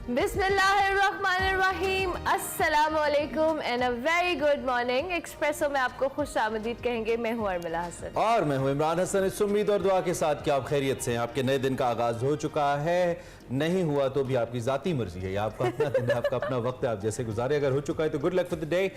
बिस्मिल्लाहिर्रहमानिर्रहीम, अस्सलामुअलैकुम and a very good morning. Espresso में आपको खुशामदीद कहेंगे। मैं हूँ अर्मिला हसन और मैं हूँ इमरान हसन। इस उम्मीद और दुआ के साथ कि आप खैरियत से हैं। आपके नए दिन का आगाज़ हो चुका है, नहीं हुआ तो भी आपकी ज़ाती मर्जी है, आपका अपना दिन है, आपका अपना वक्त है, आप जैसे गुजारे। अगर हो चुका है तो good luck for the day.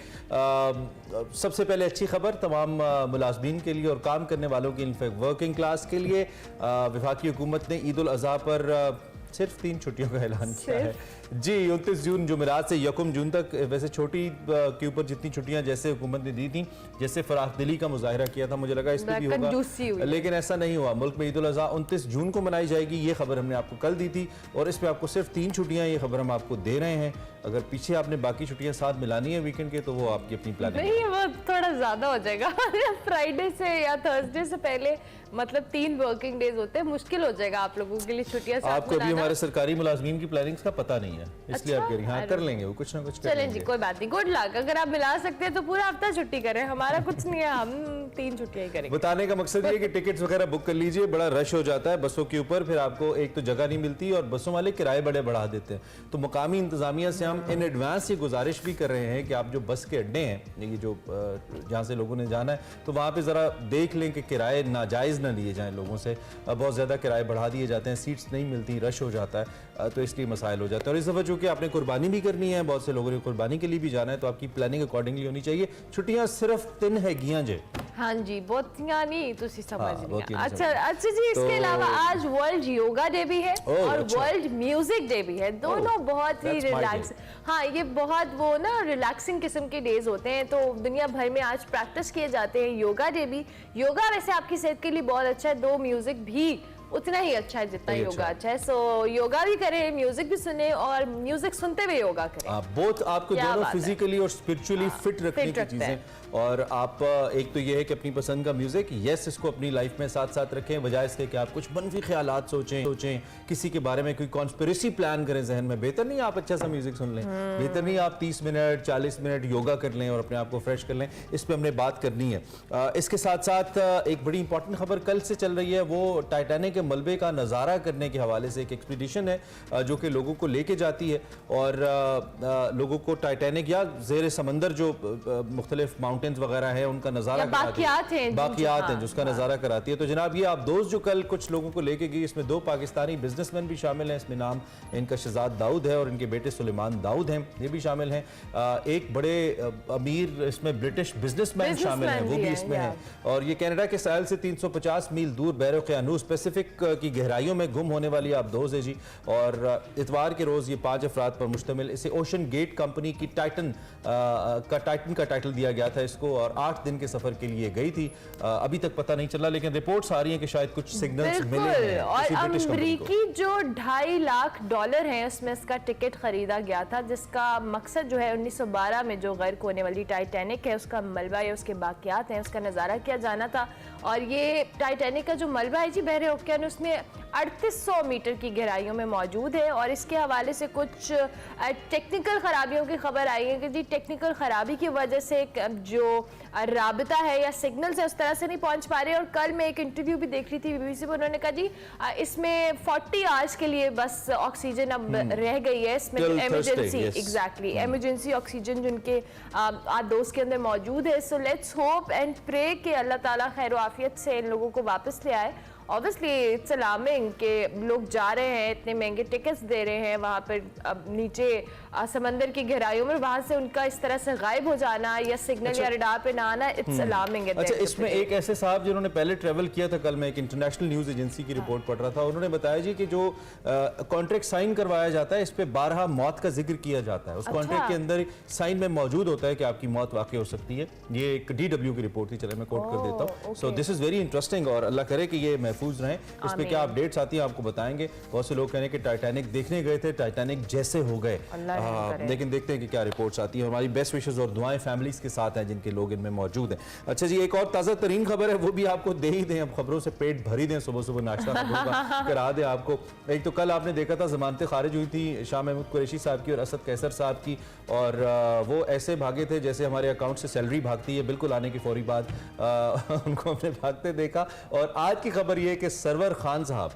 सबसे पहले अच्छी खबर तमाम मुलाजमीन के लिए और काम करने वालों की, इनफैक्ट वर्किंग क्लास के लिए वफाकी हुकूमत ने ईद उल अज़हा पर सिर्फ 3 छुट्टियों का ऐलान किया है जी। 29 जून जुमेरात से 1 जून तक। वैसे छोटी के ऊपर जितनी छुट्टियां जैसे हुकूमत ने दी थी, जैसे फराख दिली का मुजाहिरा किया था, मुझे लगा इस पर भी होगा, लेकिन ऐसा नहीं हुआ। मुल्क में ईद उल अज़हा 29 जून को मनाई जाएगी। ये खबर हमने आपको कल दी थी और इस पर आपको सिर्फ 3 छुट्टियां, ये खबर हम आपको दे रहे हैं। अगर पीछे आपने बाकी छुट्टियां साथ मिलानी है वीकेंड के, तो वो आपकी अपनी प्लानिंग नहीं, वो थोड़ा ज्यादा हो जाएगा। फ्राइडे से या थर्सडे से पहले मतलब 3 वर्किंग डेज होते हैं, मुश्किल हो जाएगा आप लोगों के लिए छुट्टियां साथ आपको अभी हमारे सरकारी मुलाजमीन की प्लानिंग का पता नहीं है, इसलिए आप कह रही हैं। हाँ, कर लेंगे वो, कुछ ना कुछ चलें जी, कोई बात नहीं। Good luck. अगर आप मिला सकते हैं तो पूरा हफ्ता छुट्टी करें, हमारा कुछ नहीं है, हम 3 छुट्टियां ही करेंगे। बताने का मकसद ये है कि टिकट्स वगैरह बुक कर लीजिए। बड़ा रश हो जाता है बसों के ऊपर, फिर आपको एक तो जगह नहीं मिलती और बसों वाले किराए बड़े बढ़ा देते हैं। तो मुकामी इंतजामिया से हम इन एडवांस ये गुजारिश भी कर रहे हैं कि आप जो बस के अड्डे हैं, ये जो जहाँ से लोगों ने जाना है, तो वहाँ पे ज़रा देख लें कि किराए नाजायज़ ना लिए जाएँ लोगों से। बहुत ज़्यादा किराए बढ़ा दिए जाते हैं, सीट्स नहीं मिलती, रश हो जाता है, तो इसलिए मसाइल हो जाते हैं। और इस दफ़ा चूँकि आपने कुर्बानी भी करनी है, बहुत से लोगों ने कुर्बानी के लिए भी जाना है, तो आपकी प्लानिंग अकॉर्डिंगली होनी चाहिए। छुट्टियाँ सिर्फ 3 हैगियां जे। हाँ जी, बहुत नहीं तो समझ नहीं। अच्छा जी, इसके अलावा आज वर्ल्ड योगा डे भी है और वर्ल्ड म्यूजिक डे भी है। दोनों बहुत ही रिलैक्स, हाँ ये बहुत वो ना रिलैक्सिंग किस्म के डेज होते हैं, तो दुनिया भर में आज प्रैक्टिस किए जाते हैं। योगा डे भी, योगा वैसे आपकी सेहत के लिए बहुत अच्छा है, 2 म्यूजिक भी उतना ही अच्छा है जितना योगा अच्छा है। सो योगा भी करें, म्यूजिक भी सुने और म्यूजिक सुनते हुए योगा करें। बोथ आपको दोनों फिजिकली और स्पिरिचुअली फिट रखने की चीजें। और आप एक तो ये है कि अपनी पसंद का म्यूजिक, यस, इसको अपनी लाइफ में साथ साथ रखें, बजाय इसके कि आप कुछ मनफी ख्यालात सोचें, किसी के बारे में कोई कॉन्स्पिरेसी प्लान करें जहन में। बेहतर नहीं आप अच्छा सा म्यूजिक सुन लें, बेहतर नहीं आप 30 मिनट 40 मिनट योगा कर लें और अपने आप को फ्रेश कर लें। इस पर हमने बात करनी है। इसके साथ साथ एक बड़ी इंपॉर्टेंट खबर कल से चल रही है, वो टाइटैनिक के मलबे का नज़ारा करने के हवाले से एक एक्सपीडिशन है जो कि लोगों को लेके जाती है और लोगों को टाइटैनिक या ज़ेर समंदर जो मुख्तलिफ माउंटेन्स वगैरह है उनका नज़ारा बाकियात हैं जिसका नज़ारा कराती है। तो जनाब ये आप दोस्त जो कल कुछ लोगों को लेके गई, इसमें 2 पाकिस्तानी बिजनेसमैन भी शामिल हैं। इसमें नाम इनका शहजाद दाऊद है और इनके बेटे सुलेमान दाऊद हैं, ये भी शामिल हैं। एक बड़े अमीर इसमें ब्रिटिश बिजनेसमैन शामिल हैं, वो भी इसमें हैं। और ये कनाडा के साहिल से 350 मील दूर बैर-ए-क़यानूस पैसिफिक की गहराइयों में गुम होने वाली आबदोज़ है जी। और इतवार के रोज़ ये 5 अफराद पर मुश्तमिल, इसे ओशन गेट कंपनी की टाइटन का टाइटल दिया गया था इसको, और 8 दिन के सफ़र के लिए गई थी। अभी तक पता नहीं चला, लेकिन रिपोर्ट्स आ रही हैं कि शायद कुछ सिग्नल्स मिले हैं। और अमेरिकी जो $2.5 लाख हैं, उसमें इसका टिकट खरीदा गया था, जिसका मकसद जो है 1912 में जो गर्क होने वाली टाइटैनिक है उसका मलबा या उसके बाकियात हैं, उसका नज़ारा किया जाना था। और ये टाइटैनिक का जो मलबा है जी, बहर-ए-ओकियानूस में 3800 मीटर की गहराइयों में मौजूद है। और इसके हवाले से कुछ टेक्निकल ख़राबियों की खबर आई है कि जी टेक्निकल ख़राबी की वजह से जो राबिता है या सिग्नल्स है उस तरह से नहीं पहुंच पा रहे। और कल मैं एक इंटरव्यू भी देख रही थी BBC पर, उन्होंने कहा जी इसमें 40 आवर्स के लिए बस ऑक्सीजन अब रह गई है इसमें, एमरजेंसी एमरजेंसी ऑक्सीजन जिनके दोस्त के अंदर मौजूद है। So let's hope and pray कि अल्लाह ताला खैर आफियत से इन लोगों को वापस ले आए। ऑब्वियसली इट्स अलार्मिंग कि लोग जा रहे हैं, इतने महंगे टिकट्स दे रहे हैं वहाँ पर नीचे समंदर की गहराइयों में, वहाँ से उनका इस तरह से गायब हो जाना या सिग्नल या रडार पे ना आना, इट्स अलार्मिंग। अच्छा, इसमें एक ऐसे साहब जिन्होंने पहले ट्रैवल किया था, कल मैं एक इंटरनेशनल न्यूज़ एजेंसी की रिपोर्ट पढ़ रहा था, उन्होंने बताया जी कि जो कॉन्ट्रैक्ट साइन करवाया जाता है, इस पर 12 मौत का जिक्र किया जाता है। उस कॉन्ट्रैक्ट के अंदर साइन में मौजूद होता है कि आपकी मौत वाकई हो सकती है। ये एक DW की रिपोर्ट थी, चले मैं कोट कर देता हूँ। So this is very interesting और अल्लाह करे कि ये महफूज रहें। इस पे क्या अपडेट्स आती है आपको बताएंगे। बहुत से लोग कह रहे हैं कि टाइटैनिक देखने गए थे, टाइटैनिक जैसे हो गए, लेकिन देखते हैं कि क्या रिपोर्ट्स आती है। हमारी बेस्ट विशेस और दुआएं फैमिलीज के साथ हैं जिनके लोग इनमें मौजूद हैं। अच्छा जी, एक और ताज़ा तरीन खबर है, वो भी आपको दे ही दें, अब खबरों से पेट भर ही दें, सुबह सुबह नाश्ता करा दें आपको। एक तो कल आपने देखा था जमानतें खारिज हुई थी शाह महमूद कुरैशी साहब की और असद कैसर साहब की, और वो ऐसे भागे थे जैसे हमारे अकाउंट से सैलरी भागती है, बिल्कुल आने की फौरी बाद उनको हमने भागते देखा। और आज की खबर ये कि सरवर खान साहब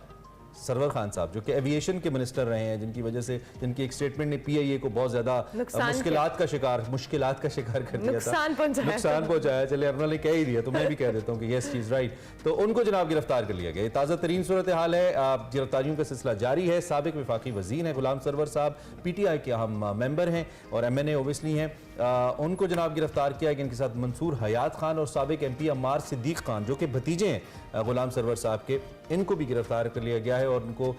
सरवर खान साहब जो कि एविएशन के मिनिस्टर रहे हैं, जिनकी वजह से जिनकी एक स्टेटमेंट ने पीआईए को बहुत ज्यादा मुश्किलात का शिकार कर दिया था, नुकसान पहुंचाया। चले अर्नल ने कह ही दिया तो मैं भी कह देता हूँ कि यस शी इज राइट। तो उनको जनाब गिरफ्तार कर लिया गया। ताज़ा तरीन सूरत हाल है, गिरफ्तारियों का सिलसिला जारी है। साबिक वफाकी वज़ीर हैं गुलाम सरवर साहब, पीटीआई के अहम मेंबर हैं और एमएनए ओबियसली हैं, उनको जनाब गिरफ्तार किया गया। इनके साथ मंसूर हयात खान और साबिक एमपी अम्मार सिद्दीक खान जो कि भतीजे हैं गुलाम सरवर साहब के, इनको भी गिरफ्तार कर लिया गया है और उनको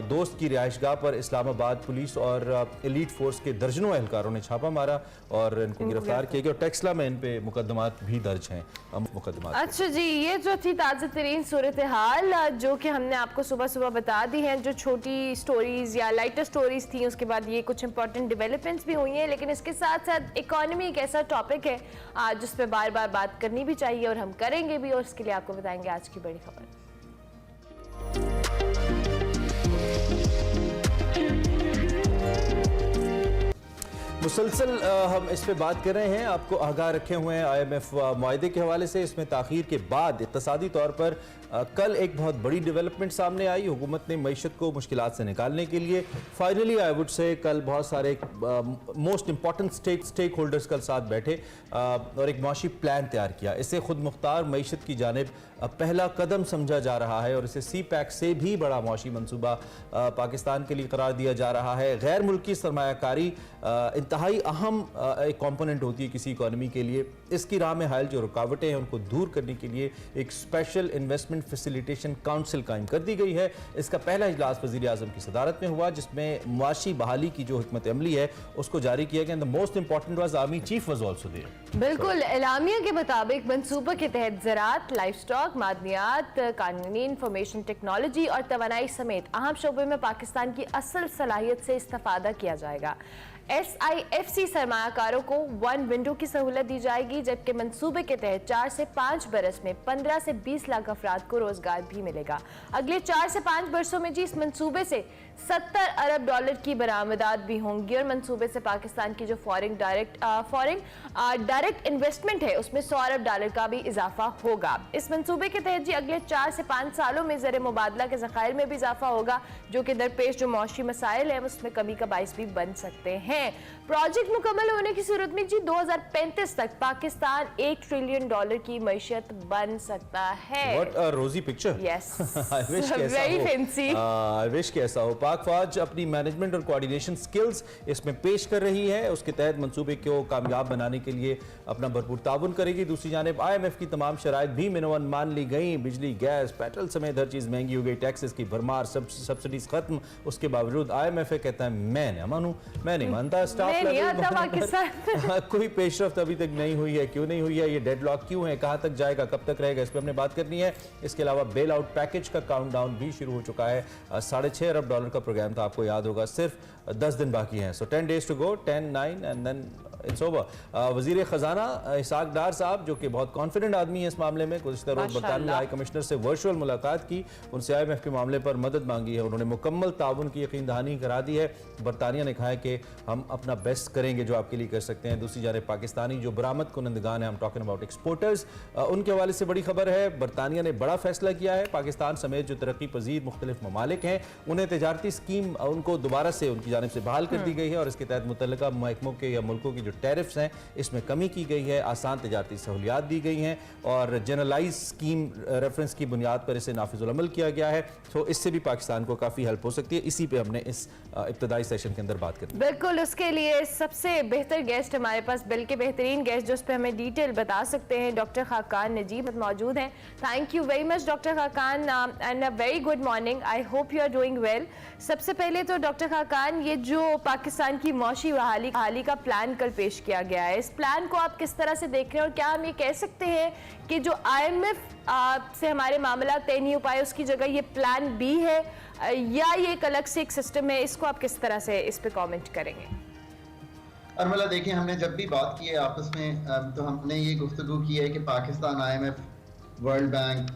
दोस्त की रिहाइशगाह पर इस्लामाबाद पुलिस और एलीट फोर्स के दर्जनों एहलकारों ने छापा मारा और इनको गिरफ्तार किया गया और टेक्सला में इन पे मुकदमात भी दर्ज हैं। मुकदमात। अच्छा जी, ये जो थी ताज़ा तरीन सूरत हाल जो कि हमने आपको सुबह सुबह बता दी हैं, जो छोटी स्टोरीज या लाइटर स्टोरीज थी, उसके बाद ये कुछ इंपॉर्टेंट डेवलपमेंट्स भी हुई हैं। लेकिन इसके साथ साथ इकॉनमी एक ऐसा टॉपिक है जिस पे बार बार बात करनी भी चाहिए और हम करेंगे भी, और इसके लिए आपको बताएंगे आज की बड़ी खबर। मुसलसल हम इस पे बात कर रहे हैं, आपको आगाह रखे हुए हैं IMF मुआहदे के हवाले से। इसमें ताख़ीर के बाद इक़्तिसादी तौर पर कल एक बहुत बड़ी डेवलपमेंट सामने आई। हुकूमत ने मईशत को मुश्किलात से निकालने के लिए फाइनली आई वुड से कल बहुत सारे मोस्ट इंपॉर्टेंट स्टेक होल्डर्स कल साथ बैठे और एक मुआशी प्लान तैयार किया। इसे खुद मुख्तार मईशत की जानिब पहला कदम समझा जा रहा है और इसे CPEC से भी बड़ा मुआशी मनसूबा पाकिस्तान के लिए करार दिया जा रहा है। गैर मुल्की सरमायाकारी इंतहाई अहम एक कॉम्पोनेंट होती है किसी इकॉनमी के लिए। इसकी राह में हायल जो रुकावटें हैं उनको दूर करने के लिए एक स्पेशल इन्वेस्टमेंट फैसिलिटेशन काउंसिल कायम कर दी गई है। इसका पहला इजलास वज़ीर आज़म की सदारत में हुआ, जिसमें मुआशी बहाली की जो हिकमत अमली है उसको जारी किया गया। The most important was army chief was also there. बिल्कुल, एलामिया के मुताबिक मंसूबे के तहत ज़राअत, लाइफ स्टॉक, मादनियात, कानूनी, इंफॉर्मेशन टेक्नोलॉजी और तवानाई समेत अहम शोबे में पाकिस्तान की असल सलाहियत से इस्तेफादा किया जाएगा। SIFC सरमायाकारों को 1 विंडो की सहूलत दी जाएगी, जबकि मंसूबे के तहत 4 से 5 बरस में 15 से 20 लाख अफराद को रोजगार भी मिलेगा। अगले 4 से 5 बरसों में जी इस मंसूबे से 70 अरब डॉलर की बरामदात भी होंगी और मंसूबे से पाकिस्तान की जो फॉरेन डायरेक्ट इन्वेस्टमेंट है उसमें 100 अरब डॉलर का भी इजाफा होगा। इस मंसूबे के तहत जी अगले 4 से 5 सालों में ज़र मुबादला के ज़खायर में भी इजाफा होगा, जो कि दरपेश जो मौशी मसाइल है उसमें कमी का बाइस भी बन सकते हैं। प्रोजेक्ट मुकम्मल होने की सूरत में जी 2035 तक पाकिस्तान $1 ट्रिलियन की मईशत बन सकता है। What a rosy picture. Yes. I wish Very fancy. I wish कि ऐसा हो। पाक फौज अपनी मैनेजमेंट और कोऑर्डिनेशन स्किल्स इसमें पेश कर रही है। उसके तहत मंसूबे को कामयाब बनाने के लिए अपना भरपूर ताउन करेगी। दूसरी जानिब IMF की तमाम शराइत भी मिनवन मान ली गई। बिजली, गैस, पेट्रोल समेत हर चीज़ महंगी हो गई, टैक्सेस की भरमार, सब्सिडीज खत्म। उसके बावजूद IMF कहता है मैं न मानूं, मैं नहीं मानता। स्टाफ कोई पेशरफ्त अभी तक नहीं हुई है। क्यों नहीं हुई है? ये डेडलॉक क्यों है? कहां तक जाएगा? कब तक रहेगा? इस पर हमने बात करनी है। इसके अलावा बेल आउट पैकेज का काउंटडाउन भी शुरू हो चुका है। $6.5 अरब का प्रोग्राम था, आपको याद होगा। सिर्फ 10 दिन बाकी हैं। सो 10 days to go, 10, 9 and then it's over. वजीर खजाना इसाक डार साहब जो कि बहुत कॉन्फिडेंट आदमी है इस मामले में, गुज़िश्ता रोज़ बरतानिया हाई कमिश्नर से वर्चुअल मुलाकात की, उनसे IMF के मामले पर मदद मांगी है। उन्होंने मुकम्मल ताउन की यकीन दहानी करा दी है। बरतानिया ने कहा है कि हम अपना बेस्ट करेंगे जो आपके लिए कर सकते हैं। दूसरी जानिब पाकिस्तानी जो बरामद कुनंदगान है, हम टॉकिंग अबाउट एक्सपोर्टर्स, उनके हवाले से बड़ी खबर है। बरतानिया ने बड़ा फैसला किया है। पाकिस्तान समेत जो तरक्की पजीर मुख्तलिफ ममालिक हैं उन्हें तजारती स्कीम उनको दोबारा से उनकी जानिब से बहाल कर दी गई है और इसके तहत मुतल्लिका महकमों के या मुल्कों की जो टैरिफ्स हैं इसमें कमी की गई है, आसान तजारती सहूलियात दी गई हैं और जनरलाइज स्कीम रेफरेंस की बुनियाद पर इसे नाफिजुल अमल किया गया है। तो इससे भी पाकिस्तान को काफ़ी हेल्प हो सकती है। इसी पे हमने इस इब्तदाई सेशन के अंदर बात करी। बिल्कुल, उसके लिए सबसे बेहतर गेस्ट हमारे पास, बल्कि बेहतरीन गेस्ट जो उस पर हमें डिटेल बता सकते हैं, डॉक्टर खाकान नजीब मौजूद हैं। Thank you very much doctor Khaqan and a very good morning. I hope you are doing well. सबसे पहले तो डॉक्टर खाकान, ये जो पाकिस्तान की मौशी बहाली का प्लान कल पेश किया गया है, इस प्लान को आप किस तरह से देख रहे हैं और क्या हम ये कह सकते हैं कि जो IMF से हमारे मामला तय नहीं हो पाए उसकी जगह ये प्लान B है या ये एक अलग से एक सिस्टम है? इसको आप किस तरह से इस पे कमेंट करेंगे? अरमला, देखिए, हमने जब भी बात की है आपस में तो हमने ये गुफ्तगू की है कि Pakistan, IMF, world bank,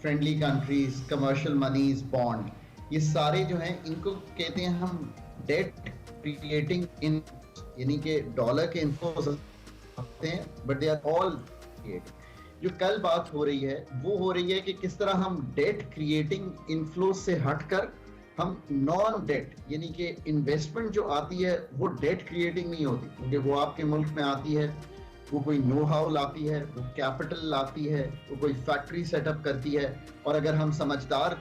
friendly countries, commercial monies, bond, ये सारे जो हैं इनको कहते हैं हम डेट क्रिएटिंग इन, यानी कि डॉलर के इनको होते हैं, but they are all creating. जो कल बात हो रही है वो हो रही है कि किस तरह हम डेट क्रिएटिंग इनफ्लो से हटकर हम नॉन डेट यानी कि इन्वेस्टमेंट जो आती है वो डेट क्रिएटिंग नहीं होती, क्योंकि वो आपके मुल्क में आती है, वो कोई नो हाउ लाती है, वो कैपिटल लाती है, वो कोई फैक्ट्री सेटअप करती है। और अगर हम समझदार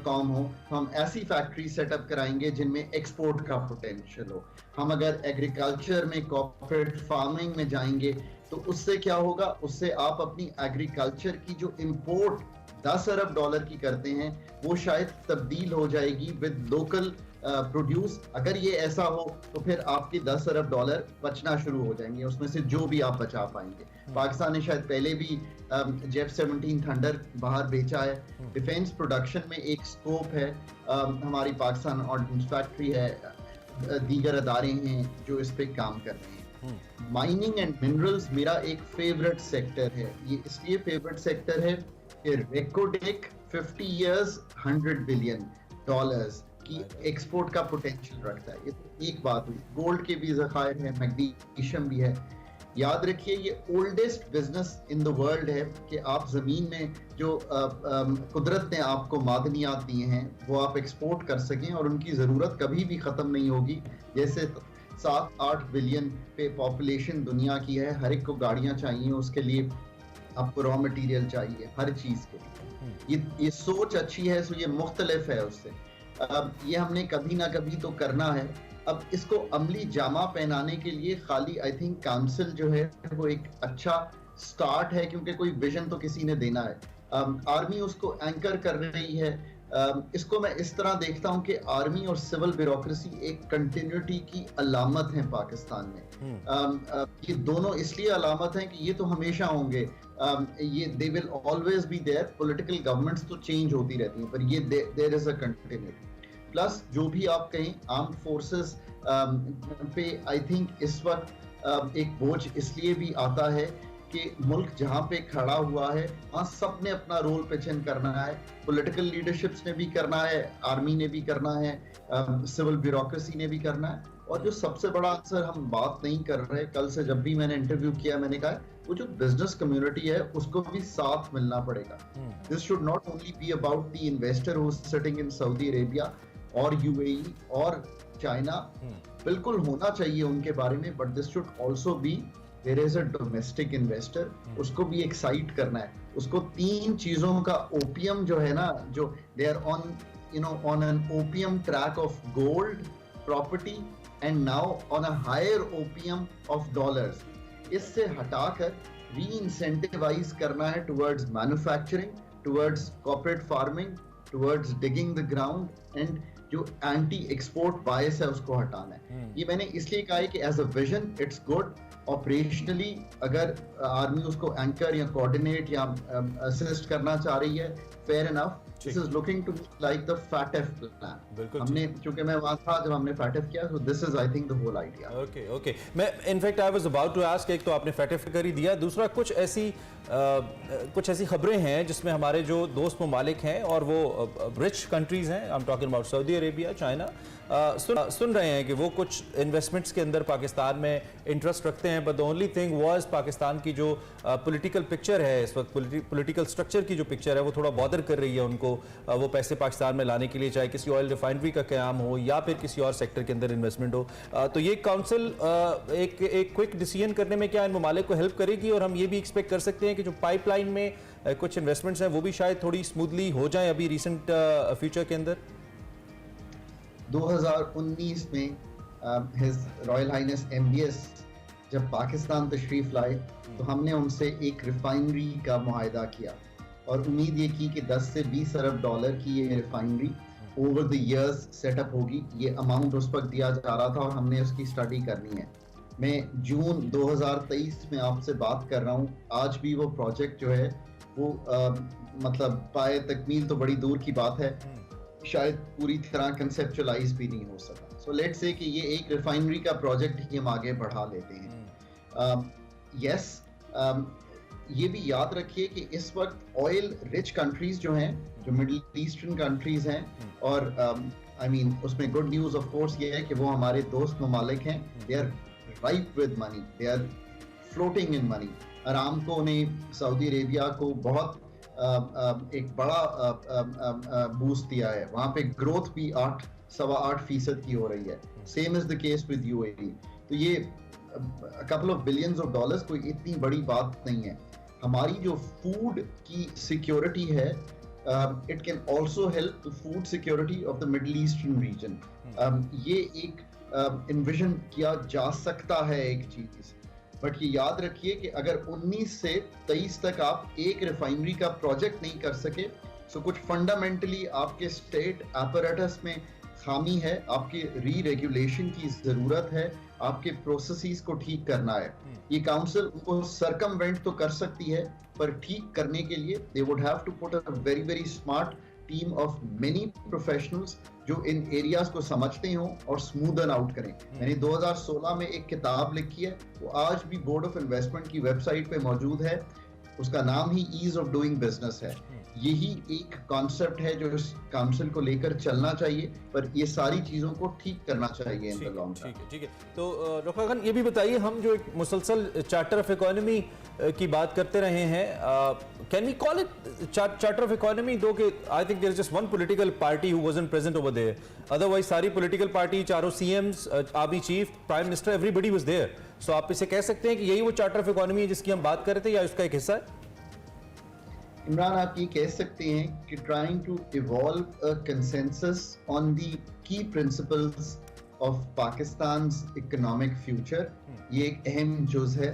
कौम हो तो हम ऐसी फैक्ट्री सेटअप कराएंगे जिनमें एक्सपोर्ट का पोटेंशियल हो। हम अगर एग्रीकल्चर में कॉर्पोरेट फार्मिंग में जाएंगे तो उससे क्या होगा, उससे आप अपनी एग्रीकल्चर की जो इंपोर्ट 10 अरब डॉलर की करते हैं वो शायद तब्दील हो जाएगी विद लोकल प्रोड्यूस। अगर ये ऐसा हो तो फिर आपके 10 अरब डॉलर बचना शुरू हो जाएंगे, उसमें से जो भी आप बचा पाएंगे। पाकिस्तान ने शायद पहले भी जेफ-17 थंडर बाहर बेचा है। डिफेंस प्रोडक्शन में एक स्कोप है, हमारी पाकिस्तान ऑर्डिनेंस फैक्ट्री है, दीगर अदारे हैं जो इस पे काम कर रहे हैं। माइनिंग एंड मिनरल्स मेरा एक फेवरेट सेक्टर है। ये इसलिए फेवरेट सेक्टर है कि रेकोडेक 50 इयर्स $100 बिलियन की एक्सपोर्ट का पोटेंशियल रखता है। ये तो एक बात हुई। गोल्ड के भी ज़खायर हैं, मैग्नीशियम भी है। याद रखिए ये oldest business in the world है कि आप जमीन में जो कुदरत ने आपको मादनियात दिए हैं वो आप एक्सपोर्ट कर सकें और उनकी ज़रूरत कभी भी ख़त्म नहीं होगी। जैसे 7-8 बिलियन पे पॉपुलेशन दुनिया की है, हर एक को गाड़ियाँ चाहिए, उसके लिए आपको रॉ मटेरियल चाहिए हर चीज़ के लिए। ये सोच अच्छी है, सो ये मुख्तलिफ है उससे। ये हमने कभी ना कभी तो करना है। अब इसको अमली जामा पहनाने के लिए खाली आई थिंक काउंसिल जो है वो एक अच्छा स्टार्ट है, क्योंकि कोई विजन तो किसी ने देना है। आर्मी उसको एंकर कर रही है। इसको मैं इस तरह देखता हूँ कि आर्मी और सिविल ब्यूरोक्रेसी एक कंटिन्यूटी की अलामत है पाकिस्तान में। ये दोनों इसलिए अलामत हैं कि ये तो हमेशा होंगे, ये they will always be there. Political governments तो चेंज होती रहती हैं, पर ये there is a continuity. Plus जो भी आप कहें आर्म्ड फोर्सेस पे आई थिंक इस वक्त एक बोझ इसलिए भी आता है कि मुल्क जहाँ पे खड़ा हुआ है वहाँ सब ने अपना रोल पिचन करना है। पॉलिटिकल लीडरशिप्स ने भी करना है, आर्मी ने भी करना है, सिविल ब्यूरोक्रेसी ने भी करना है। और जो सबसे बड़ा आंसर हम बात नहीं कर रहे, कल से जब भी मैंने इंटरव्यू किया मैंने कहा वो जो बिजनेस कम्युनिटी है उसको भी साथ मिलना पड़ेगा। This should not only be about the investor who is sitting in Saudi Arabia और यूएई और चाइना, बिल्कुल होना चाहिए उनके बारे में, but this should also be there is a domestic investor, उसको भी एक्साइट करना है। उसको 3 चीजों का ओपियम जो है ना, जो they are on on an opium track of gold, property and now on a higher opium of dollars, इससे हटाकर री इंसेंटिवाइज करना है towards manufacturing, towards corporate farming, towards digging the ground, and जो anti export bias है उसको हटाना है। ये मैंने इसलिए कहा है कि as a vision it's good. Operationally अगर आर्मी उसको एंकर या कोऑर्डिनेट या असिस्ट करना चाह रही है, fair enough. This is looking to like the FATF plan. हमने, क्योंकि मैं वहां था जब हमने फैटेफ किया, so this is I think the whole idea. Okay मैं in fact I was about to ask, एक तो आपने फैटेफ कर ही दिया, दूसरा कुछ ऐसी खबरें हैं जिसमें हमारे जो दोस्त ममालिक हैं और वो रिच कंट्रीज हैं, I am talking about Saudi Arabia, China, सुन रहे हैं कि वो कुछ इन्वेस्टमेंट्स के अंदर पाकिस्तान में इंटरेस्ट रखते हैं। But the only thing was Pakistan की जो पॉलिटिकल पिक्चर है इस वक्त, पॉलिटिकल स्ट्रक्चर की जो पिक्चर है वो थोड़ा बॉदर कर रही है उनको वो पैसे पाकिस्तान में लाने के लिए, चाहे किसी ऑयल रिफाइनरी का क्याम हो या फिर किसी और सेक्टर के अंदर इन्वेस्टमेंट हो। तो ये काउंसिल एक क्विक डिसीजन करने में क्या इन ममालिक को हेल्प करेगी, और हम ये भी एक्सपेक्ट कर सकते हैं कि जो पाइपलाइन में कुछ इन्वेस्टमेंट्स हैं वो भी शायद थोड़ी स्मूथली हो जाए अभी रिसेंट फ्यूचर के अंदर? 2019 में हिज रॉयल हाइनेस MBS जब पाकिस्तान तशरीफ लाए तो हमने उनसे एक रिफाइनरी का मुआहदा किया और उम्मीद ये की कि 10 से 20 अरब डॉलर की ये refinery over the years setup होगी। ये अमाउंट उस वक्त दिया जा रहा था और हमने उसकी स्टडी करनी है। मैं जून 2023 में आपसे बात कर रहा हूँ, आज भी वो प्रोजेक्ट जो है वो मतलब पाए तकमील तो बड़ी दूर की बात है, शायद पूरी तरह कंसेप्चुअलाइज भी नहीं हो सका। सो लेट्स से कि ये एक रिफाइनरी का प्रोजेक्ट ही हम आगे बढ़ा लेते हैं। ये भी याद रखिए कि इस वक्त ऑयल रिच कंट्रीज जो हैं, जो मिडिल ईस्टर्न कंट्रीज हैं, और आई मीन उसमें गुड न्यूज़ ऑफ कोर्स ये है कि वो हमारे दोस्त ममालिक हैं। They are ripe with money, they are floating in money. Aramco ने सऊदी अरेबिया को बहुत एक बड़ा बूस्ट दिया है, वहाँ पे ग्रोथ भी 8.8% की हो रही है। Same is the case with UAE. तो ये couple of billions of dollars कोई इतनी बड़ी बात नहीं है। हमारी जो फूड की सिक्योरिटी है, it can also help the food security of the middle eastern region. ये एक इन्विजन किया जा सकता है एक चीज, बट ये याद रखिए कि अगर 19 से 23 तक आप एक रिफाइनरी का प्रोजेक्ट नहीं कर सके, तो कुछ फंडामेंटली आपके स्टेट apparatus में खामी है, आपके री रेगुलेशन की जरूरत है, आपके प्रोसेसेस को ठीक करना है। ये काउंसिल उनको सरकमवेंट तो कर सकती है, पर ठीक करने के लिए they would have to put a very very smart team of many professionals जो इन एरियाज को समझते हों और स्मूदन आउट करें। मैंने 2016 में एक किताब लिखी है, वो आज भी बोर्ड ऑफ इन्वेस्टमेंट की वेबसाइट पे मौजूद है। उसका नाम ही ईज ऑफ डूइंग बिजनेस है। यही एक कॉन्सेप्ट है जो इस काउंसिल को लेकर चलना चाहिए, पर ये सारी चीजों को ठीक करना चाहिए इन द लॉन्ग टर्म। ठीक है। तो डॉक्टर खान ये भी बताइए, हम जो एक मुसलसल चार्टर ऑफ इकोनॉमी की बात करते रहे हैं, can we call it charter of economy, though कि I think there is just one political party who wasn't present over there, otherwise सारी पॉलिटिकल पार्टी, चारों CMs, army chief, prime minister, everybody was there. So आप इसे कह सकते हैं कि यही वो चार्टर ऑफ इकोनॉमी है जिसकी हम बात कर रहे थे, या उसका एक हिस्सा है? इमरान, आप ये कह सकते हैं कि trying to evolve a consensus on the key principles of Pakistan's economic future, ये एक अहम जुज है।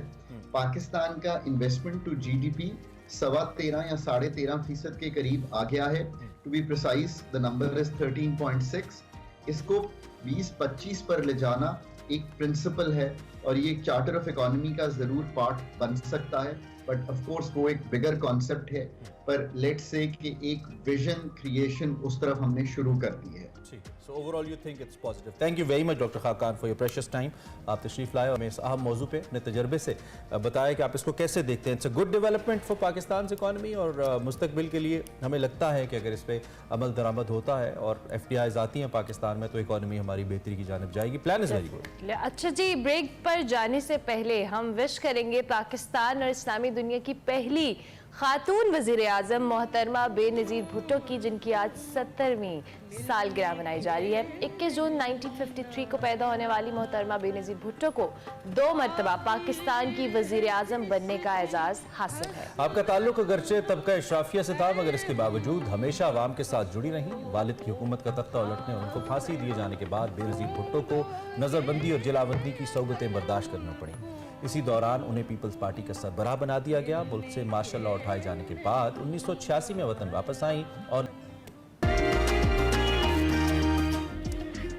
पाकिस्तान का इन्वेस्टमेंट टू जीडीपी 13.25 या 13.5% के करीब आ गया है। To be precise the number is 13.6। इसको 20-25 पर ले जाना एक प्रिंसिपल है, और ये एक चार्टर ऑफ इकोनॉमी का जरूर पार्ट बन सकता है, बट ऑफ कोर्स वो एक बिगर कॉन्सेप्ट है। पर लेट्स से कि एक विजन क्रिएशन उस तरफ हमने शुरू कर दी है। So overall you think it's positive. Thank you very much Dr. Khaqan for your precious time. आप तशरीफ लाए और हमें इस अहम मौजू पे अपने तजर्बे से बताया कि आप इसको कैसे देखते हैं। It's a good development for Pakistan's economy, और मुस्तकबिल के लिए हमें लगता है कि अगर इस पे अमल दरामद होता है और FDIs आती हैं पाकिस्तान में, तो इकोनॉमी हमारी बेहतरी की जानिब जाएगी। Plan is very good. अच्छा जी, ब्रेक पर जाने से पहले हम विश करेंगे पाकिस्तान और इस्लामी दुनिया की पहली खातून वज़ीर-ए-आज़म मोहतरमा बेनज़ीर भुट्टो की, जिनकी आज 70वीं सालगिरह मनाई जा रही है। 21 जून 1953 को पैदा होने वाली मोहतरमा बेनज़ीर भुट्टो को 2 मरतबा पाकिस्तान की वज़ीर-ए-आज़म बनने का एजाज़ हासिल है। आपका ताल्लुक अगरचे तबका इशराफिया से था, मगर इसके बावजूद हमेशा अवाम के साथ जुड़ी रही। वालिद की हुकूमत का तख्ता उलटने और उनको फांसी दिए जाने के बाद बेनज़ीर भुट्टो को नज़रबंदी और जलावतनी की सौगतें बर्दाश्त करनी पड़ी। इसी दौरान उन्हें पीपल्स पार्टी का सरबराह बना दिया गया। मुल्क से मार्शल लॉ उठाए जाने के बाद 1986 में वतन वापस आई और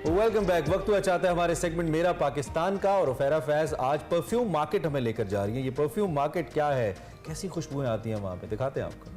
वेलकम बैक। वक्त हुआ चाहता है हमारे सेगमेंट मेरा पाकिस्तान का, और उफैरा फैज आज परफ्यूम मार्केट हमें लेकर जा रही है। ये परफ्यूम मार्केट क्या है, कैसी खुशबुएं आती हैं वहां पे, दिखाते हैं आपको।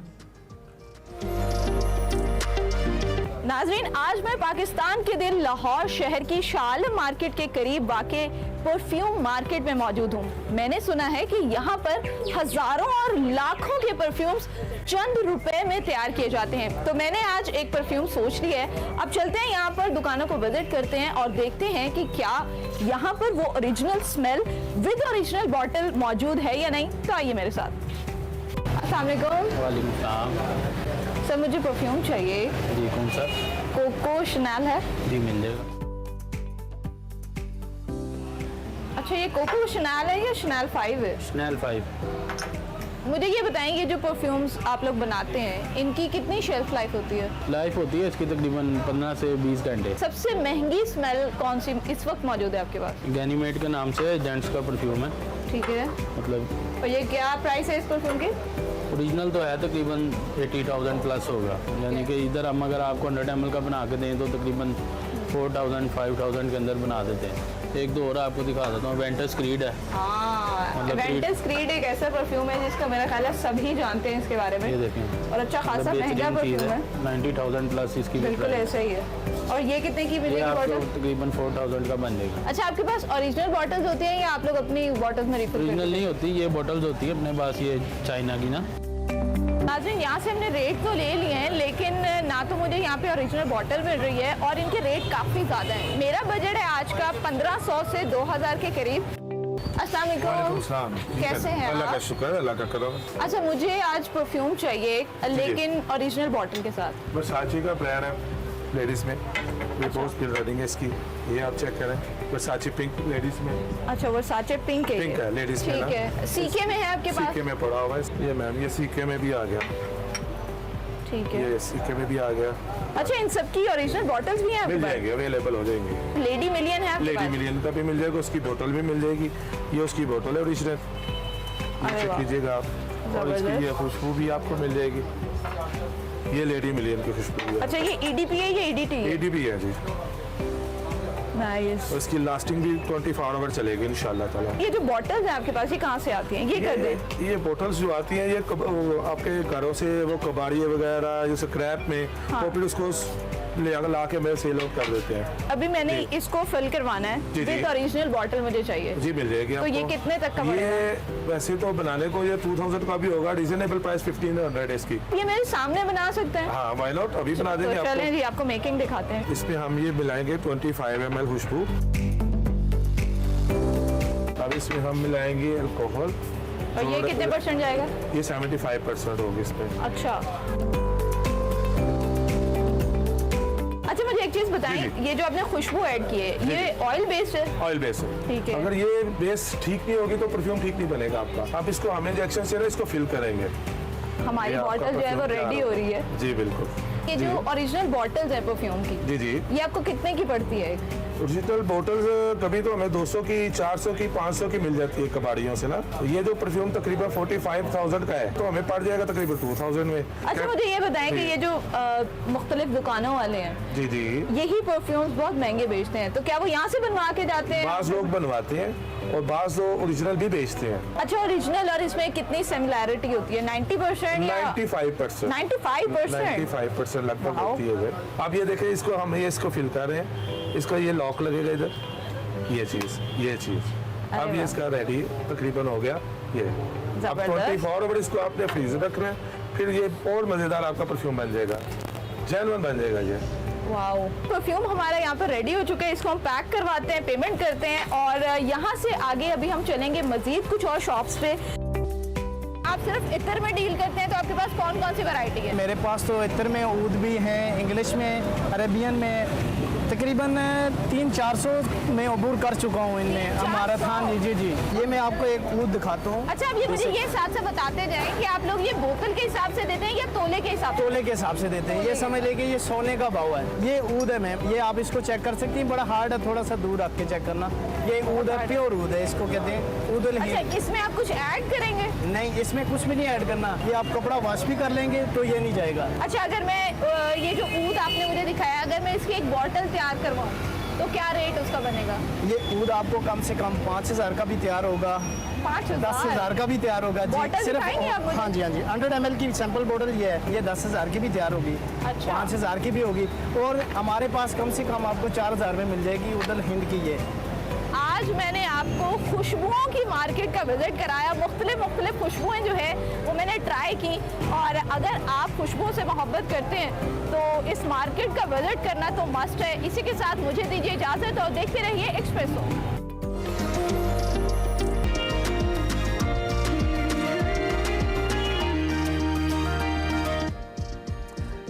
नाजरीन, आज मैं पाकिस्तान के दिल लाहौर शहर की शाल मार्केट के करीब वाक़े परफ्यूम मार्केट में मौजूद हूँ। मैंने सुना है कि यहाँ पर हजारों और लाखों के परफ्यूम्स चंद रुपए में तैयार किए जाते हैं। तो मैंने आज एक परफ्यूम सोच ली है। अब चलते हैं यहाँ पर, दुकानों को विजिट करते हैं और देखते हैं कि क्या यहाँ पर वो original smell with original bottle मौजूद है या नहीं। तो आइए मेरे साथ। अस्सलाम वालेकुम सर, मुझे परफ्यूम चाहिए। जी, कौन सा? कोको शनैल है? जी, मिल जाएगा। अच्छा, ये कोको शनैल है या शनैल 5 है? शनैल 5। मुझे ये बताएं, ये जो परफ्यूम्स आप लोग बनाते हैं, इनकी कितनी शेल्फ लाइफ होती है? लाइफ होती है इसकी तकरीबन 15 से 20 घंटे। सबसे महंगी स्मेल कौन सी इस वक्त मौजूद है आपके पास? गैनीमेट के नाम से जेंट्स का परफ्यूम है। ठीक है, मतलब और ये क्या प्राइस है इस परफ्यूम की? ओरिजिनल तो है तकरीबन 80,000 प्लस होगा, यानी कि इधर हम अगर आपको 100 ml का बना के दें तो तकरीबन 4,000 5,000 के अंदर बना देते हैं। एक दो और आपको दिखा देता हूँ, वेंटस क्रीड है। हाँ, वेंटस क्रीड एक ऐसा परफ्यूम है जिसका मेरा ख्याल है सभी जानते हैं इसके बारे में। ये देखें, और अच्छा खासा महंगा परफ्यूम है। 90,000 प्लस इसकी बिल्कुल ऐसा ही है। और ये कितने की मिलेगी बॉटल? तकरीबन 4,000 का बन जाएगा। अच्छा, आपके पास ओरिजिनल बॉटल्स होती हैं या आप लोग अपनी बॉटल्स में रिफिल करते हैं? ओरिजिनल नहीं होती, ये बॉटल्स होती है अपने पास, ये चाइना की ना। नाज़रीन, यहाँ से हमने रेट तो ले लिए हैं, लेकिन ना तो मुझे यहाँ पे ओरिजिनल बॉटल मिल रही है और इनके रेट काफ़ी ज़्यादा हैं। मेरा बजट है आज का 1500 से 2000 के करीब। अस्सलाम वालेकुम। कैसे हैं अल्लाह का आप? शुक्र है, अल्लाह का करम। अच्छा, मुझे आज परफ्यूम चाहिए लेकिन ओरिजिनल बॉटल के साथ। वर्साची का ब्रांड है लेडीज में, ये बहुत स्किल रनिंग है इसकी, ये आप चेक करें। वर्साची पिंक लेडीज में, अच्छा, वर्साचे पिंक है। पिंक है लेडीज में ठीक ना। है, सीके में है आपके पास? सीके में पड़ा हुआ है ये मैम, ये सीके में भी आ गया, ठीक है। ये सीके में भी आ गया। अच्छा, इन सब की ओरिजिनल बॉटल्स भी हैं आपके मिल पास? जाएंगे, अवेलेबल हो जाएंगे। लेडी मिलियन है आपके लेडी पास? मिलियन का भी मिल जाएगा, उसकी बोतल भी मिल जाएगी। ये उसकी बोतल है ओरिजिनल, अरे चेक वाह। कीजिएगा आप। और इसकी ये खुशबू भी आपको मिल जाएगी, ये लेडी मिलियन की खुशबू है। अच्छा, ये ईडीपी है या ईडीटी है? एडीबी है जी, नाइस। और इसकी लास्टिंग भी 24 आवर चलेगी इंशाल्लाह ताला। ये जो बॉटल्स हैं आपके पास, ये कहाँ से आती हैं? ये कर दें। ये बोतल्स जो आती हैं, ये वो आपके घरों से वो कबाड़िए वगैरह जो स्क्रैप में, हाँ। वो फिर उसको ला के मैं सेल आउट कर देते हैं। अभी मैंने इसको फिल करवाना है, जी, जी। विद ओरिजिनल बॉटल मुझे चाहिए। जी मिल जाएगी तो आपको। ये कितने तक का ये वैसे तो बनाने को ये 2000 का भी होगा, रिजनेबल प्राइस 1500 है इसकी। ये मेरे सामने बना सकते हैं? हाँ व्हाई नॉट, अभी बना तो देंगे चलें आपको। जी, आपको मेकिंग दिखाते हैं। इसमें हम ये मिलाएंगे 25 ml खुशबू, अब इसमें हम मिलाएंगे अल्कोहल, और ये कितने परसेंट जाएगा? ये 75% होगी इसमें। अच्छा। अच्छा, मुझे एक चीज बताएं, जी, ये जो आपने खुशबू ऐड की है, ये ऑयल बेस्ड है? ऑयल बेस है। ठीक है। अगर ये बेस ठीक नहीं होगी तो परफ्यूम ठीक नहीं बनेगा आपका। आप इसको हमें इंजेक्शन से ना इसको फिल करेंगे। हमारी ये आपका बॉटल जो है वो परफ्यूम रेडी तैयार हो रही है। जी बिल्कुल। ये जो ओरिजिनल बॉटल्स है परफ्यूम की, जी जी, ये आपको कितने की पड़ती है? ओरिजिनल बोतल्स कभी तो हमें 200 की, 400 की, 500 की मिल जाती है कबाड़ियों से ना। तो ये जो परफ्यूम तकरीबन 45,000 का है, तो हमें पड़ जाएगा तकरीबन 2000 में। अच्छा, मुझे ये बताएं कि जी। ये जो मुख्तलिफ दुकानों वाले हैं, जी जी, यही परफ्यूम्स बहुत महंगे बेचते हैं, तो क्या वो यहाँ से बनवा के जाते हैं? बाज लोग बनवाते हैं और बाज लोग ओरिजिनल भी बेचते हैं। अच्छा, ओरिजिनल और इसमें कितनी सिमिलैरिटी होती है? 90% या 95%, 95%? 95% लगभग वाओ। होती है। अब ये देखें, इसको हम ये इसको फिल कर रहे हैं, इसका ये लॉक लगेगा इधर, ये चीज अब अरे ये वाह। इसका रेडी तकरीबन हो गया। ये अब जबरदस्त। 24 आवर इसको आपने फ्रीज रखना है, फिर ये और मजेदार आपका परफ्यूम बन जाएगा, जेन्युइन बन जाएगा ये। वाओ, परफ्यूम हमारा यहाँ पर रेडी हो चुका है। इसको हम पैक करवाते हैं, पेमेंट करते हैं, और यहाँ से आगे अभी हम चलेंगे मजीद कुछ और शॉप्स पे। आप सिर्फ इत्र में डील करते हैं, तो आपके पास कौन कौन सी वैरायटी है? मेरे पास तो इत्र में ऊद भी हैं, इंग्लिश में, अरेबियन में, तकरीबन 300-400 में अबूर कर चुका हूँ इनमें। हमारा थान जी जी, ये मैं आपको एक ऊद दिखाता हूँ। अच्छा, अब ये मुझे ये साथ से बताते जाएं कि आप लोग ये बोतल के हिसाब से देते हैं या तोले के हिसाब से? तोले के हिसाब से देते हैं। ये समझ लेके ये सोने का भाव है। ये ऊद है मैम, ये आप इसको चेक कर सकती हैं, बड़ा हार्ड है, थोड़ा सा दूर रख के चेक करना। ये ऊद है, प्योर ऊद है, इसको कहते हैं ऊद अच्छा, इसमें आप कुछ ऐड करेंगे? नहीं, इसमें कुछ भी नहीं ऐड करना। ये आप कपड़ा वॉश भी कर लेंगे तो ये नहीं जाएगा। अच्छा, अगर मैं ये जो ऊद आपने मुझे दिखाया, अगर मैं इसकी एक बॉटल तैयार करवाऊँ तो क्या रेट उसका बनेगा? ये ऊद आपको कम से कम 5000 का भी तैयार होगा, 5000? 10,000 का भी तैयार होगा बॉटल दिखाएंगे आप मुझे? हाँ जी हाँ जी, 100 ml की सैंपल बॉटल ये है, ये 10,000 की भी तैयार होगी, अच्छा। 5,000 की भी होगी, और हमारे पास कम से कम आपको 4,000 में मिल जाएगी उदल हिंद की। ये आज मैंने आपको खुशबुओं की मार्केट का विजिट कराया। मुख्तलिफ खुशबुएं जो है वो मैंने ट्राई की, और अगर आप खुशबुओं से मोहब्बत करते हैं तो इस मार्केट का विजिट करना तो मस्ट है। इसी के साथ मुझे दीजिए इजाज़त और देखते रहिए एक्सप्रेसो।